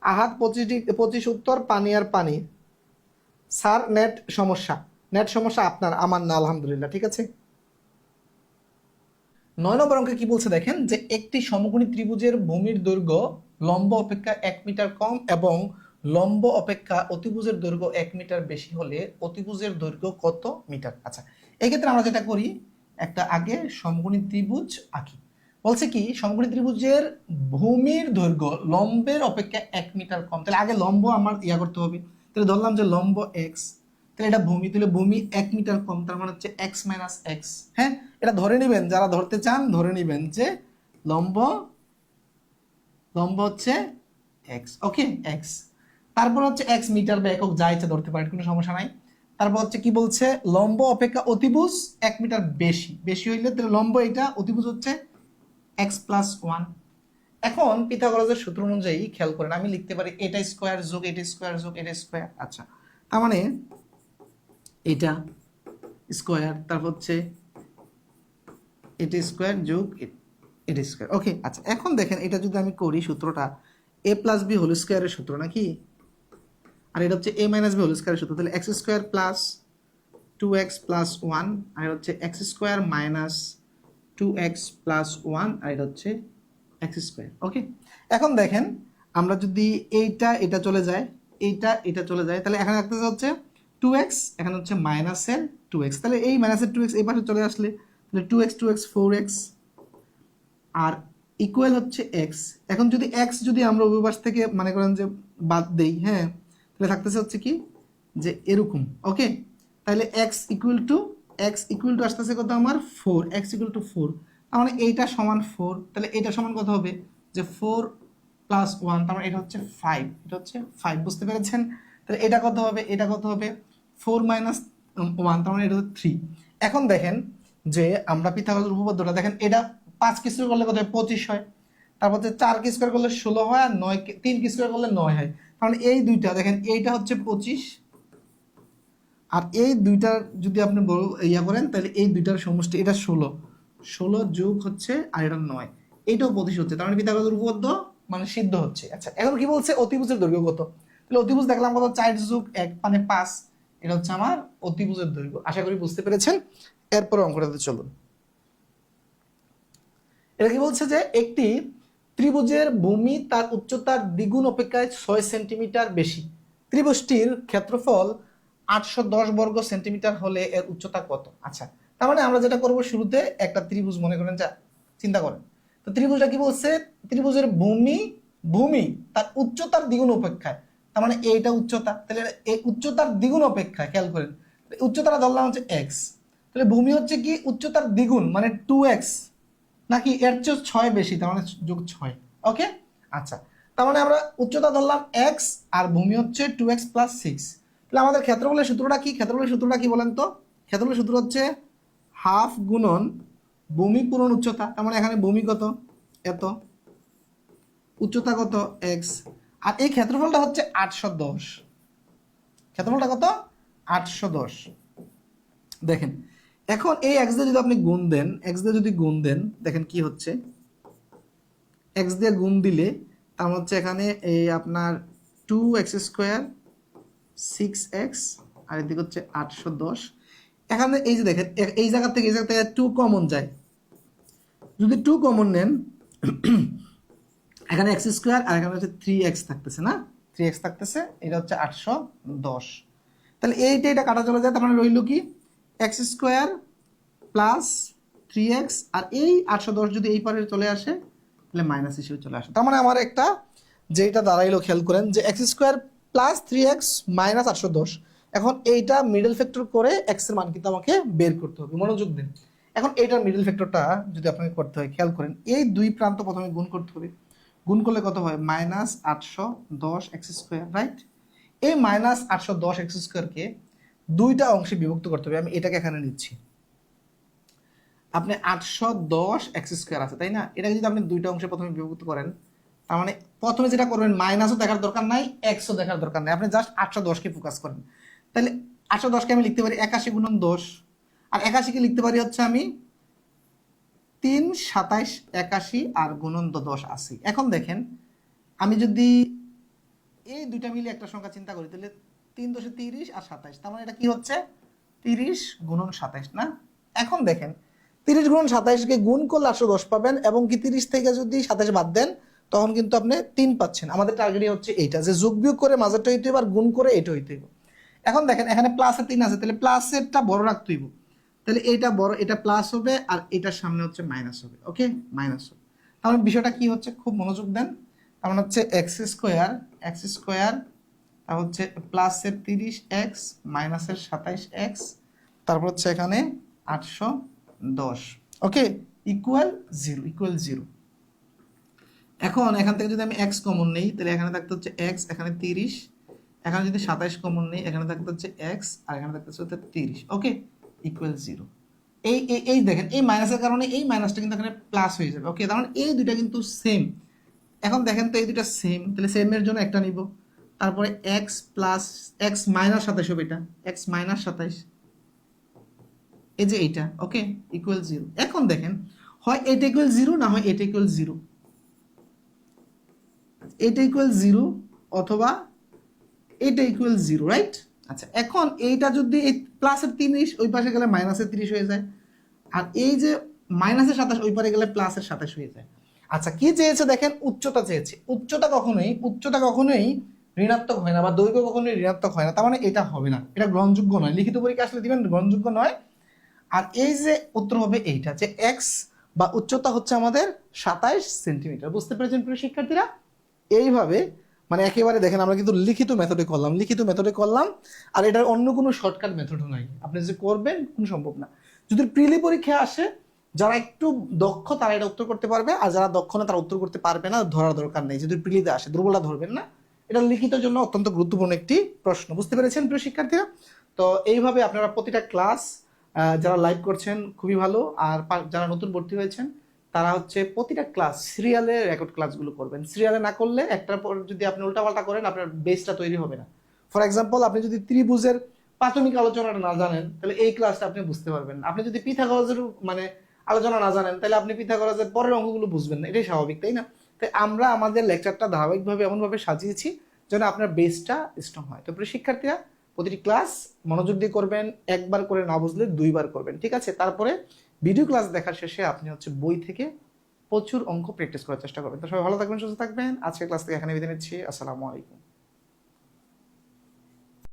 আহাত 25 উত্তর, পানি আর পানি। স্যার নেট সমস্যা আপনার, আমার না, আলহামদুলিল্লাহ, ঠিক আছে। 9 নম্বর অঙ্কে কি বলছে দেখেন, যে একটি সমকোণী ত্রিভুজের ভূমির দৈর্ঘ্য লম্ব অপেক্ষা 1 মিটার কম এবং লম্ব অপেক্ষা অতিভুজের দৈর্ঘ্য 1 মিটার বেশি হলে অতিভুজের দৈর্ঘ্য কত মিটার? আচ্ছা, এক্ষেত্রে আমরা যেটা করি, একটা আগে সমকোণী ত্রিভুজ আঁকি। বলছে কি, সমকোণী ত্রিভুজের ভূমির দৈর্ঘ্য লম্বের অপেক্ষা 1 মিটার কম, তাহলে আগে লম্ব আমার করতে হবে। তাহলে ধরলাম যে লম্ব এক্স, তাহলে এটা ভূমি, তাহলে ভূমি 1 মিটার কম, তার মানে হচ্ছে এক্স মাইনাস এক্স। হ্যাঁ, এটা ধরে নেবেন, যারা ধরতে চান ধরে নেবেন যে লম্ব হচ্ছে এক্স। ওকে, এক্স, তারপর হচ্ছে এক্স মিটার বা একক যা ইচ্ছা ধরতে পারেন, কোনো সমস্যা নাই। তারপর হচ্ছে কি বলছে, লম্ব অপেক্ষা অতিভুজ 1 মিটার বেশি হইলে তাহলে লম্ব এটা, অতিভুজ হচ্ছে এক্স প্লাস 1। এখন পিথাগোরাসের সূত্র অনুযায়ী খেয়াল করেন, আমি লিখতে পারি এটা স্কোয়ার যোগ এটা স্কোয়ার যোগ এটা স্কোয়ার। আচ্ছা, তার মানে এটা স্কোয়ার, তারপর হচ্ছে এটা স্কোয়ার যোগ এটা স্কোয়ার। ওকে, আচ্ছা, এখন দেখেন এটা যদি আমি করি সূত্রটা, এ প্লাস বি হোল স্কোয়ারের সূত্র নাকি, আর এটা হচ্ছে এ মাইনাস বি হোল স্কোয়ারের সূত্র, তাহলে x square plus 2x plus 1, আর এটা হচ্ছে x square minus 2x plus 1, আর এটা হচ্ছে এক্স স্কোয়ার। ওকে, এখন দেখেন আমরা যদি এটা চলে যায়, এটা চলে যায়, তাহলে এখানে রাখতে হচ্ছে 2x, এখানে হচ্ছে মাইনাসের 2x, তাহলে এই মাইনাসের 2x এই পাশে চলে আসলে তাহলে 2x 4x, আর ইকুয়াল হচ্ছে x। এখন যদি x যদি আমরা উভয় পাশ থেকে মনে করেন যে বাদ দেই, হ্যাঁ, তাহলে থাকতেছে হচ্ছে কি যে এরকম। ওকে, তাহলে x equal to x equal to আসতেছে কত আমার 4, এক্স ইকুয়াল টু 4, তার মানে এইটা সমান 4, তাহলে এটা সমান কত হবে যে 4 প্লাস 1, তার মানে এটা হচ্ছে 5, এটা হচ্ছে 5, বুঝতে পেরেছেন? তাহলে এটা কত হবে, এটা কত হবে 4 মাইনাস 1, তার মানে এটা হচ্ছে 3। এখন দেখেন যে আমরা পিথাগোরাসের উপপাদ্যটা দেখেন, এটা 5 কি স্কয়ার করলে কত হয় 25 হয়, তারপর হচ্ছে 4 কি স্কয়ার করলে 16 হয়, আর 3 কি স্কয়ার করলে 9 হয়। কারণ এই দুইটা দেখেন, এইটা হচ্ছে 25 আর এই দুইটার যদি আপনি ইয়া করেন তাহলে এই দুইটার সমষ্টি এটা 16 যোগ হচ্ছে আর এটা 9, এইটাও 25 হচ্ছে, তার মানে পিথাগোরাসের উপপাদ্য মানে সিদ্ধ হচ্ছে। আচ্ছা এখন কি বলছে অতিভুজের দৈর্ঘ্য কত, তাহলে অতিভুজ দেখলাম কত 4 যোগ 1 মানে 5, এটা হচ্ছে আমার অতিভুজের দৈর্ঘ্য। আশা করি বুঝতে পেরেছেন। এরপর অঙ্কটাতে চলুন। এটা কি বলছে যে একটি ত্রিভুজের ভূমি তার উচ্চতার দ্বিগুণ অপেক্ষায় 6 সেন্টিমিটার বেশি, ত্রিভুজটির ক্ষেত্রফল 810 বর্গ সেন্টিমিটার হলে এর উচ্চতা কত? আচ্ছা তার মানে আমরা যেটা করব, শুরুতে একটা ত্রিভুজ মনে করেন, যা চিন্তা করেন তো ত্রিভুজটা কি বলছে, ত্রিভুজের ভূমি তার উচ্চতার দ্বিগুণ অপেক্ষায়, তার মানে এইটা উচ্চতা, তাহলে এই উচ্চতার দ্বিগুণ অপেক্ষায় খেয়াল করেন উচ্চতাটা ধরলাম হচ্ছে এক্স, তাহলে ভূমি হচ্ছে কি উচ্চতার দ্বিগুণ মানে 2x, নাকি এর চেয়ে 6 বেশি, তার মানে যোগ 6। ওকে আচ্ছা, তার মানে আমরা উচ্চতা ধরলাম x আর ভূমি হচ্ছে 2x প্লাস 6, তাহলে আমাদের ক্ষেত্রফলের সূত্রটা কি, ক্ষেত্রফলের সূত্রটা কি বলেন তো? ক্ষেত্রফলের সূত্র হচ্ছে হাফ গুণন ভূমি পূরণ উচ্চতা, তার মানে এখানে ভূমি কত এত, উচ্চতা কত x, আর এই ক্ষেত্রফলটা হচ্ছে 810, ক্ষেত্রফলটা কত 810। দেখেন এখন এই x দিয়ে যদি আপনি গুণ দেন, x দিয়ে যদি গুণ দেন দেখেন কি হচ্ছে, x দিয়ে গুণ দিলে তার হচ্ছে এখানে এই আপনার 2x স্কোয়ার 6x আর এদিকে হচ্ছে 810। এখানে এই যে দেখেন এই জায়গা থেকে 2 কমন যায়, যদি 2 কমন নেন এখানে x স্কোয়ার আর এখানে হচ্ছে 3x থাকতেছে না, 3x থাকতেছে, এটা হচ্ছে 810। তাহলে এটা কাটা চলে যায়, তার মানে রইল কি x স্কোয়ার প্লাস 3x আর এই 810 যদি এই পারে চলে আসে তাহলে মাইনাস হিসেবে চলে আসে, তার মানে আমার একটা যেটা দাঁড়াইলো খেয়াল করেন যে x square plus 3x minus 810। এখন এইটা মিডল ফ্যাক্টর করে x এর মান কিন্তু আমাকে বের করতে হবে, মনোযোগ দিন। এখন এইটার মিডল ফ্যাক্টরটা যদি আপনাকে করতে হয় খেয়াল করেন, এই দুই প্রান্ত প্রথমে গুণ করতে হবে, গুণ করলে কত হয় মাইনাস 810 এক্স স্কোয়ার, রাইট? এই মাইনাস 810 এক্স স্কোয়ারকে দুইটা অংশে বিভক্ত করতে হবে, আমি এটাকে এখানে নিচ্ছি। আপনি 810 এক্স স্কোয়ার আছে তাই না, এটাকে যদি আপনি দুইটা অংশে প্রথমে বিভক্ত করেন, তার মানে প্রথমে যেটা করবেন মাইনাসও দেখার দরকার নাই, এক্সও দেখার দরকার নাই, আপনি জাস্ট 810কে ফোকাস করেন। তাহলে 810কে আমি লিখতে পারি 81 গুণন 10, আর 81কে লিখতে পারি হচ্ছে আমি 3 27 81 আর গুণন 10 80। এখন দেখেন আমি যদি এই দুইটা মিলে একটা সংখ্যা চিন্তা করি তাহলে 3 10 30 আর 27, তার মানে এটা কি হচ্ছে 30 গুণন 27 না। এখন দেখেন 30 গুণন 27কে গুণ করলে 810 পাবেন, এবং কি 30 থেকে যদি 27 বাদ দেন তখন কিন্তু আপনি 3 পাচ্ছেন। আমাদের টার্গেটই হচ্ছে এইটা যে যোগ বিয়োগ করে মাঝেরটা হইতে হবে আর গুণ করে এটা হইতে হবে। এখন দেখেন এখানে প্লাসের 3 আছে, তাহলে প্লাসেরটা বড় রাখতে হইব, তাহলে এইটা বড়, এটা প্লাস হবে আর এটার সামনে হচ্ছে মাইনাস হবে। ওকে মাইনাস হবে, তাহলে বিষয়টা কি হচ্ছে খুব মনোযোগ দেন। তার মানে হচ্ছে এক্স স্কোয়ার তার হচ্ছে প্লাসের 30x মাইনাসের 27x, তারপর হচ্ছে এখানে 810, ওকে ইকুয়াল 0। এখন এখান থেকে যদি আমি x কমন নেই তাহলে এখানে থাকতে হচ্ছে x, এখানে 30, এখানে যদি 27 কমন নেই এখানে থাকতে হচ্ছে x আর এখানে থাকতে হচ্ছে 30, ওকে ইকুয়াল 0। এই এই দেখেন এই মাইনাসের কারণে এই মাইনাসটা কিন্তু এখানে প্লাস হয়ে যাবে, ওকে তার মানে এই দুইটা কিন্তু সেম। এখন দেখেন তো এই দুইটা সেম, তাহলে সেমের জন্য একটা নিব, তারপরে x প্লাস x মাইনাস 27 হবে, এটা x মাইনাস 27, এই যে এইটা, ওকে ইকুয়াল 0। এখন দেখেন হয় এটা ইকুয়াল 0 না হয় এটা ইকুয়াল 0, এটা ইকুয়াল 0 অথবা এটা ইকুয়াল 0, রাইট? আচ্ছা এখন এইটা যদি এই প্লাসের 30 ওই পাশে গেলে মাইনাসের 30 হয়ে যায়, আর এই যে মাইনাসের 27 ওই পারে গেলে প্লাসের 27 হয়ে যায়। আচ্ছা কি চেয়েছে দেখেন, উচ্চতা চেয়েছে, উচ্চতা কখনোই ঋণাত্মক হয় না বা দৈর্ঘ্য কখনোই ঋণাত্মক হয় না, তার মানে এটা হবে না, এটা গ্রহণযোগ্য নয়, লিখিত পরীক্ষা আসলে দিবেন গ্রহণযোগ্য নয়। আর এই যে উত্তর হবে এইটা যে এক্স বা উচ্চতা হচ্ছে আমাদের 27 সেন্টিমিটার। বুঝতে পেরেছেন প্রিয় শিক্ষার্থীরা? এইভাবে মানে একেবারে দেখেন আমরা কিন্তু লিখিত মেথডে করলাম, আর এটার অন্য কোনো শর্টকাট মেথডও নাই, আপনি যে করবেন কোনো সম্ভব না। যদি প্রিলি পরীক্ষা আসে, যারা একটু দক্ষ তারা এটা উত্তর করতে পারবে, আর যারা দক্ষ না তারা উত্তর করতে পারবে না, ধরার দরকার নেই। যদি প্রিলিতে আসে দুর্বলতা ধরবেন না, এটা লিখিতের জন্য অত্যন্ত গুরুত্বপূর্ণ একটি প্রশ্ন। বুঝতে পেরেছেন প্রিয় শিক্ষার্থীরা? তো এইভাবে আপনারা প্রতিটা ক্লাস যারা লাইভ করছেন খুবই ভালো, আর যারা নতুন ভর্তি হয়েছেন তারা হচ্ছে প্রতিটা ক্লাস সিরিয়ালে রেকর্ড ক্লাসগুলো করবেন। সিরিয়ালে না করলে একটার পর যদি আপনি উল্টাপাল্টা করেন আপনার বেসটা তৈরি হবে না। ফর এক্সাম্পল, আপনি যদি ত্রিভুজের প্রাথমিক আলোচনাটা না জানেন তাহলে এই ক্লাসটা আপনি বুঝতে পারবেন না। আপনি যদি পিথাগোরাসের মানে আলোচনা না জানেন তাহলে আপনি পিথাগোরাসের পরের অঙ্কগুলো বুঝবেন না, এটাই স্বাভাবিক, তাই না? তাই আমরা আমাদের লেকচারটা ধারাবাহিকভাবে এমনভাবে সাজিয়েছি যেন আপনার বেসটা স্ট্রং হয়। তো প্রিয় শিক্ষার্থীরা, প্রতিটি ক্লাস মনোযোগ দিয়ে করবেন, একবার করে না বুঝলে দুইবার করবেন, ঠিক আছে? তারপরে ভিডিও ক্লাস দেখার শেষে আপনি হচ্ছে বই থেকে প্রচুর অঙ্ক প্র্যাকটিস করার চেষ্টা করবেন। তো সবাই ভালো থাকবেন, সুস্থ থাকবেন। আজকের ক্লাস থেকে এখানে বিদায় নিচ্ছি। আসসালামু আলাইকুম।